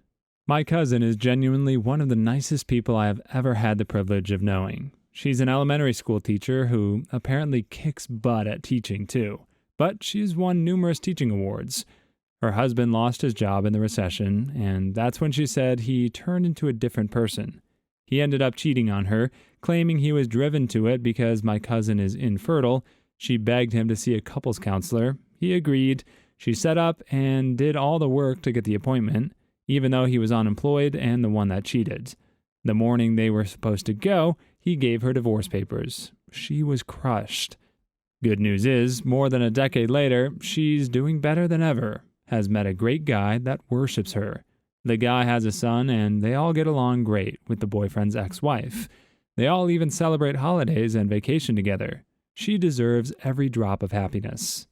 My cousin is genuinely one of the nicest people I have ever had the privilege of knowing. She's an elementary school teacher who apparently kicks butt at teaching too, but she's won numerous teaching awards. Her husband lost his job in the recession, and that's when she said he turned into a different person. He ended up cheating on her, claiming he was driven to it because my cousin is infertile. She begged him to see a couples counselor. He agreed. She set up and did all the work to get the appointment, even though he was unemployed and the one that cheated. The morning they were supposed to go, he gave her divorce papers. She was crushed. Good news is, more than a decade later, she's doing better than ever, has met a great guy that worships her. The guy has a son, and they all get along great with the boyfriend's ex-wife. They all even celebrate holidays and vacation together. She deserves every drop of happiness.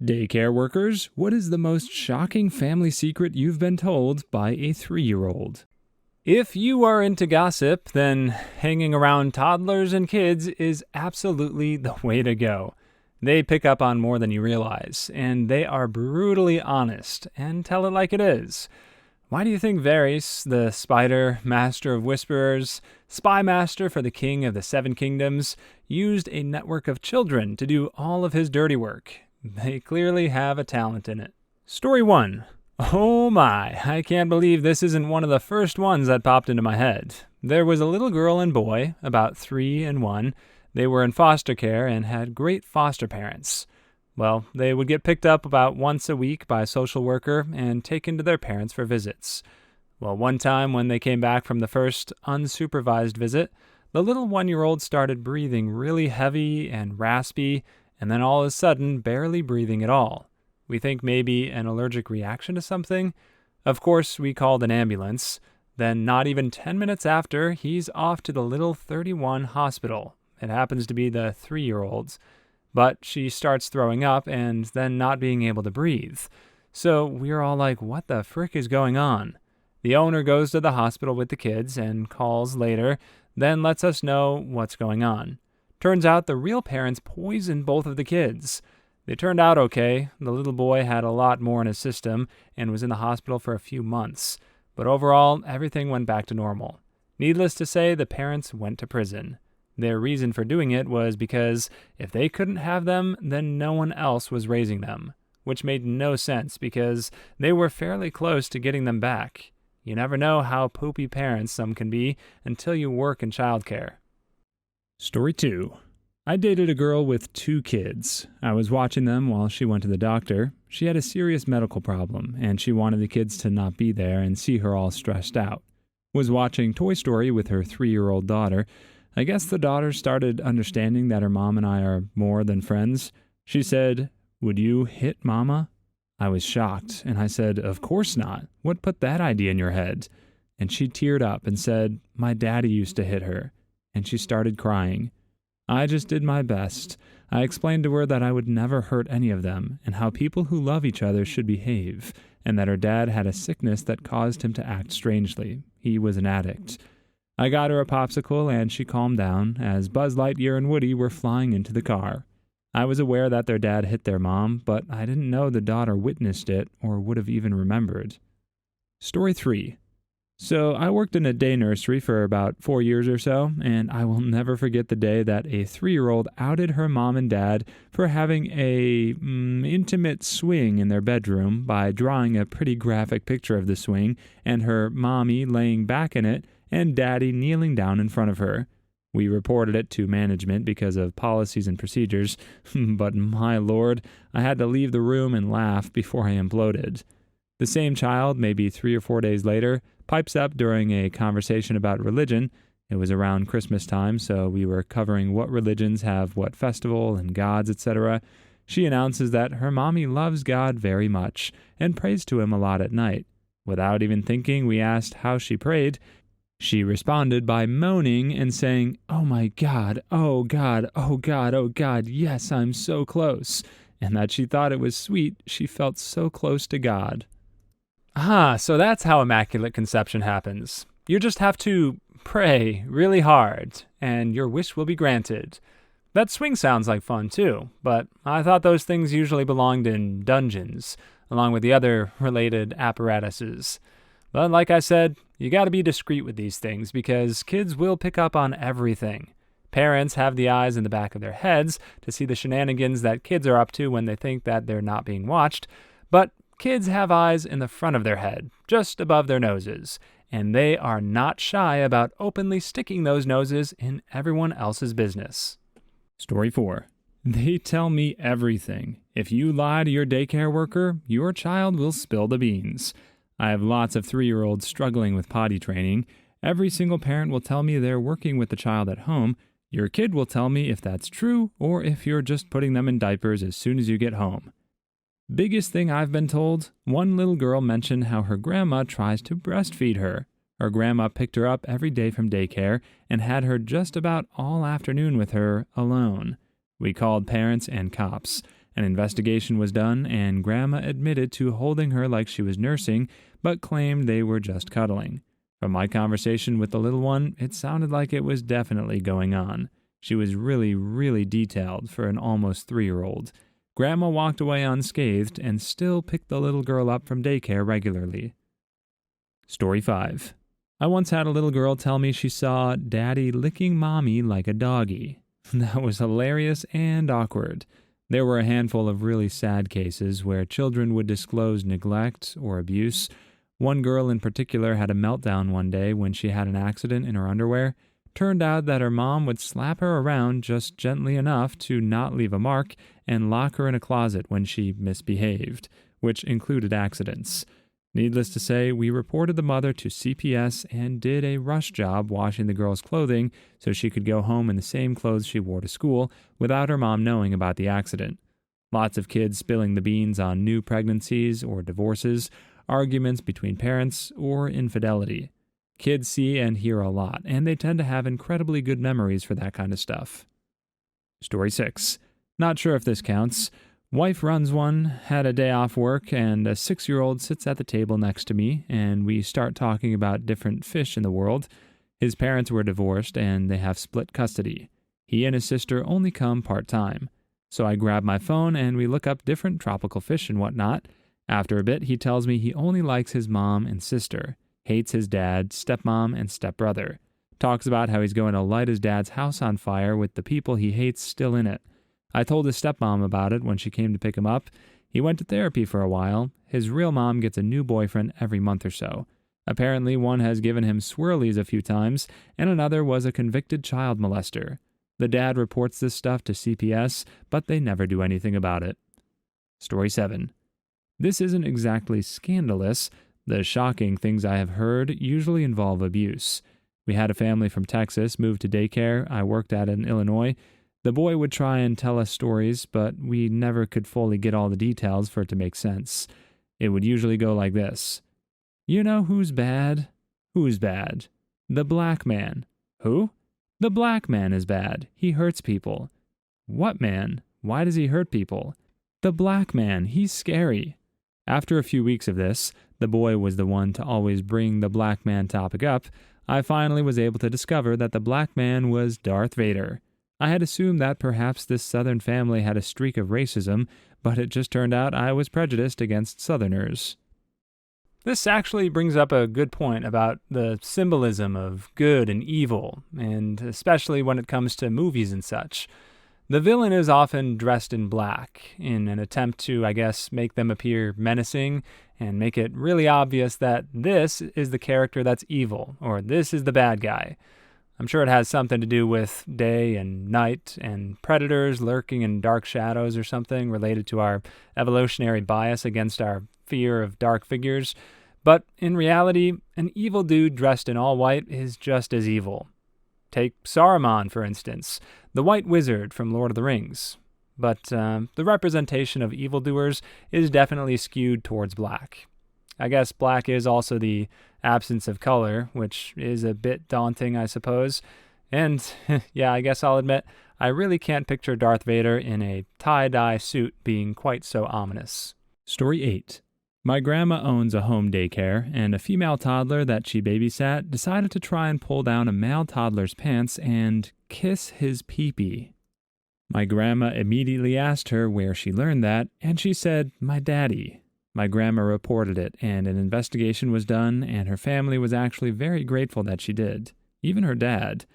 Daycare workers, what is the most shocking family secret you've been told by a 3-year-old? If you are into gossip, then hanging around toddlers and kids is absolutely the way to go. They pick up on more than you realize, and they are brutally honest and tell it like it is. Why do you think Varys, the spider, master of whisperers, spy master for the king of the 7 kingdoms, used a network of children to do all of his dirty work? They clearly have a talent in it. Story 1. Oh my, I can't believe this isn't one of the first ones that popped into my head. There was a little girl and boy, about 3 and 1. They were in foster care and had great foster parents. Well, they would get picked up about once a week by a social worker and taken to their parents for visits. Well, one time when they came back from the first unsupervised visit, the little 1-year-old started breathing really heavy and raspy, and then all of a sudden barely breathing at all. We think maybe an allergic reaction to something. Of course, we called an ambulance. Then not even 10 minutes after, he's off to the little 31 hospital. It happens to be the 3-year-old's. But she starts throwing up and then not being able to breathe. So we're all like, what the frick is going on? The owner goes to the hospital with the kids and calls later, then lets us know what's going on. Turns out the real parents poisoned both of the kids. They turned out okay. The little boy had a lot more in his system and was in the hospital for a few months. But overall, everything went back to normal. Needless to say, the parents went to prison. Their reason for doing it was because if they couldn't have them, then no one else was raising them, which made no sense because they were fairly close to getting them back. You never know how poopy parents some can be until you work in childcare. Story 2. I dated a girl with 2 kids. I was watching them while she went to the doctor. She had a serious medical problem, and she wanted the kids to not be there and see her all stressed out. Was watching Toy Story with her 3-year-old daughter. I guess the daughter started understanding that her mom and I are more than friends. She said, "Would you hit Mama?" I was shocked, and I said, "Of course not. What put that idea in your head?" And she teared up and said, "My daddy used to hit her." And she started crying. I just did my best. I explained to her that I would never hurt any of them, and how people who love each other should behave, and that her dad had a sickness that caused him to act strangely. He was an addict. I got her a popsicle, and she calmed down as Buzz Lightyear and Woody were flying into the car. I was aware that their dad hit their mom, but I didn't know the daughter witnessed it or would have even remembered. Story 3. So I worked in a day nursery for about 4 years or so, and I will never forget the day that a 3-year-old outed her mom and dad for having a intimate swing in their bedroom by drawing a pretty graphic picture of the swing and her mommy laying back in it and daddy kneeling down in front of her. We reported it to management because of policies and procedures, but my lord, I had to leave the room and laugh before I imploded. The same child, maybe 3 or 4 days later, pipes up during a conversation about religion. It was around Christmas time, so we were covering what religions have what festival and gods, etc. She announces that her mommy loves God very much and prays to him a lot at night. Without even thinking, we asked how she prayed. She responded by moaning and saying, "Oh my God, oh God, oh God, oh God, yes, I'm so close," and that she thought it was sweet. She felt so close to God. So that's how Immaculate Conception happens. You just have to pray really hard, and your wish will be granted. That swing sounds like fun too, but I thought those things usually belonged in dungeons, along with the other related apparatuses. But like I said, you gotta be discreet with these things because kids will pick up on everything. Parents have the eyes in the back of their heads to see the shenanigans that kids are up to when they think that they're not being watched, but kids have eyes in the front of their head, just above their noses, and they are not shy about openly sticking those noses in everyone else's business. Story 4. They tell me everything. If you lie to your daycare worker, your child will spill the beans. I have lots of 3-year-olds struggling with potty training. Every single parent will tell me they're working with the child at home. Your kid will tell me if that's true or if you're just putting them in diapers as soon as you get home. Biggest thing I've been told, one little girl mentioned how her grandma tries to breastfeed her. Her grandma picked her up every day from daycare and had her just about all afternoon with her alone. We called parents and cops. An investigation was done, and Grandma admitted to holding her like she was nursing, but claimed they were just cuddling. From my conversation with the little one, it sounded like it was definitely going on. She was really, really detailed for an almost 3-year-old. Grandma walked away unscathed and still picked the little girl up from daycare regularly. Story 5. I once had a little girl tell me she saw Daddy licking Mommy like a doggy. That was hilarious and awkward. There were a handful of really sad cases where children would disclose neglect or abuse. One girl in particular had a meltdown one day when she had an accident in her underwear. Turned out that her mom would slap her around just gently enough to not leave a mark and lock her in a closet when she misbehaved, which included accidents. Needless to say, we reported the mother to CPS and did a rush job washing the girl's clothing so she could go home in the same clothes she wore to school without her mom knowing about the accident. Lots of kids spilling the beans on new pregnancies or divorces, arguments between parents, or infidelity. Kids see and hear a lot, and they tend to have incredibly good memories for that kind of stuff. Story 6. Not sure if this counts. Wife runs one, had a day off work, and a 6-year-old sits at the table next to me, and we start talking about different fish in the world. His parents were divorced, and they have split custody. He and his sister only come part-time. So I grab my phone, and we look up different tropical fish and whatnot. After a bit, he tells me he only likes his mom and sister, hates his dad, stepmom, and stepbrother. Talks about how he's going to light his dad's house on fire with the people he hates still in it. I told his stepmom about it when she came to pick him up. He went to therapy for a while. His real mom gets a new boyfriend every month or so. Apparently, one has given him swirlies a few times, and another was a convicted child molester. The dad reports this stuff to CPS, but they never do anything about it. Story 7. This isn't exactly scandalous. The shocking things I have heard usually involve abuse. We had a family from Texas move to daycare I worked at in Illinois. The boy would try and tell us stories, but we never could fully get all the details for it to make sense. It would usually go like this. You know who's bad? Who's bad? The black man. Who? The black man is bad. He hurts people. What man? Why does he hurt people? The black man. He's scary. After a few weeks of this, the boy was the one to always bring the black man topic up. I finally was able to discover that the black man was Darth Vader. I had assumed that perhaps this Southern family had a streak of racism, but it just turned out I was prejudiced against Southerners. This actually brings up a good point about the symbolism of good and evil, and especially when it comes to movies and such. The villain is often dressed in black, in an attempt to, I guess, make them appear menacing and make it really obvious that this is the character that's evil, or this is the bad guy. I'm sure it has something to do with day and night and predators lurking in dark shadows or something related to our evolutionary bias against our fear of dark figures. But in reality, an evil dude dressed in all white is just as evil. Take Saruman, for instance, the White Wizard from Lord of the Rings. But the representation of evildoers is definitely skewed towards black. I guess black is also the absence of color, which is a bit daunting, I suppose. And, yeah, I guess I'll admit, I really can't picture Darth Vader in a tie-dye suit being quite so ominous. Story 8. My grandma owns a home daycare, and a female toddler that she babysat decided to try and pull down a male toddler's pants and kiss his pee-pee. My grandma immediately asked her where she learned that, and she said, "My daddy." My grandma reported it, and an investigation was done, and her family was actually very grateful that she did. Even her dad.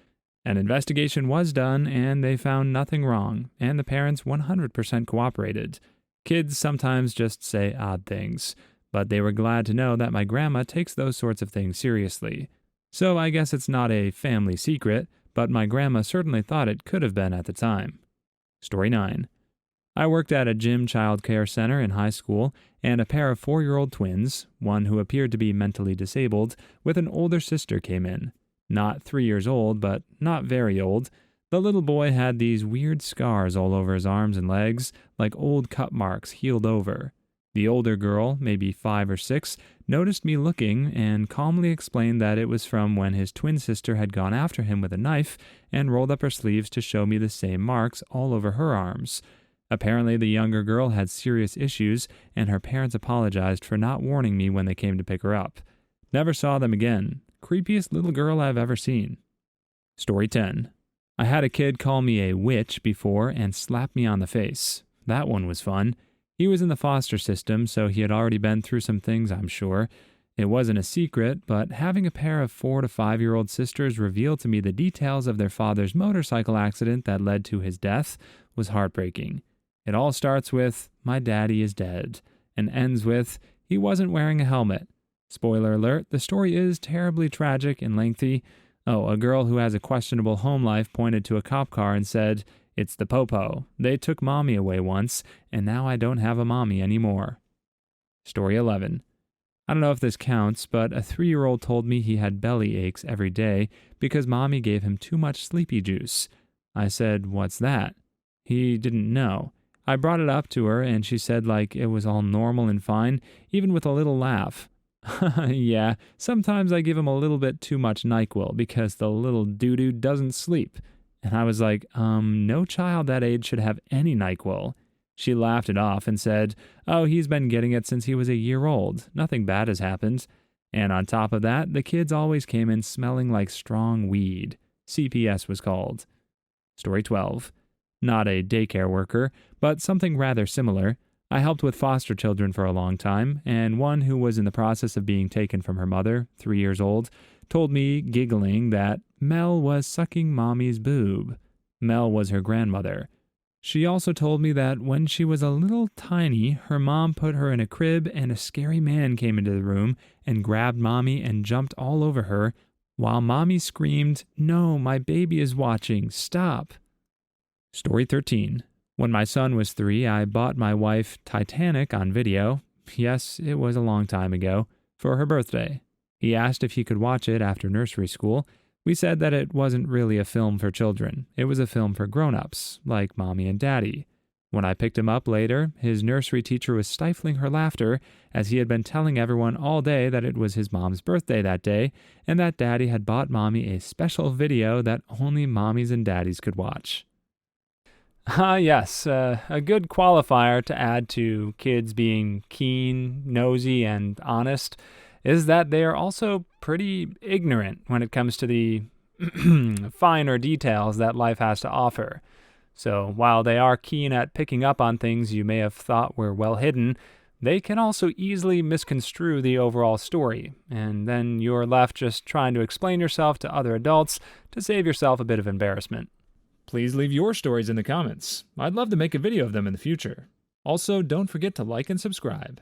An investigation was done, and they found nothing wrong, and the parents 100% cooperated. Kids sometimes just say odd things, but they were glad to know that my grandma takes those sorts of things seriously. So I guess it's not a family secret, but my grandma certainly thought it could have been at the time. Story 9. I worked at a gym child care center in high school, and a pair of 4-year-old twins, one who appeared to be mentally disabled, with an older sister came in. Not 3 years old, but not very old. The little boy had these weird scars all over his arms and legs, like old cut marks healed over. The older girl, maybe 5 or 6, noticed me looking and calmly explained that it was from when his twin sister had gone after him with a knife and rolled up her sleeves to show me the same marks all over her arms. Apparently, the younger girl had serious issues, and her parents apologized for not warning me when they came to pick her up. Never saw them again. Creepiest little girl I've ever seen. Story 10. I had a kid call me a witch before and slap me on the face. That one was fun. He was in the foster system, so he had already been through some things, I'm sure. It wasn't a secret, but having a pair of 4 to 5-year-old sisters reveal to me the details of their father's motorcycle accident that led to his death was heartbreaking. It all starts with, "My daddy is dead," and ends with, "He wasn't wearing a helmet." Spoiler alert, the story is terribly tragic and lengthy. Oh, a girl who has a questionable home life pointed to a cop car and said, "It's the popo. They took mommy away once, and now I don't have a mommy anymore." Story 11. I don't know if this counts, but a 3-year-old told me he had belly aches every day because mommy gave him too much sleepy juice. I said, "What's that?" He didn't know. I brought it up to her, and she said like it was all normal and fine, even with a little laugh. Yeah, sometimes I give him a little bit too much NyQuil because the little doo-doo doesn't sleep. And I was like, no child that age should have any NyQuil. She laughed it off and said, "Oh, he's been getting it since he was a year old. Nothing bad has happened." And on top of that, the kids always came in smelling like strong weed. CPS was called. Story 12. Not a daycare worker, but something rather similar. I helped with foster children for a long time, and one who was in the process of being taken from her mother, 3 years old, told me, giggling, that Mel was sucking mommy's boob. Mel was her grandmother. She also told me that when she was a little tiny, her mom put her in a crib and a scary man came into the room and grabbed mommy and jumped all over her, while mommy screamed, "No, my baby is watching, stop." Story 13. When my son was 3, I bought my wife Titanic on video. Yes, it was a long time ago, for her birthday. He asked if he could watch it after nursery school. We said that it wasn't really a film for children. It was a film for grown-ups, like mommy and daddy. When I picked him up later, his nursery teacher was stifling her laughter as he had been telling everyone all day that it was his mom's birthday that day and that daddy had bought mommy a special video that only mommies and daddies could watch. Yes, a good qualifier to add to kids being keen, nosy, and honest is that they are also pretty ignorant when it comes to the finer details that life has to offer. So while they are keen at picking up on things you may have thought were well hidden, they can also easily misconstrue the overall story, and then you're left just trying to explain yourself to other adults to save yourself a bit of embarrassment. Please leave your stories in the comments. I'd love to make a video of them in the future. Also, don't forget to like and subscribe.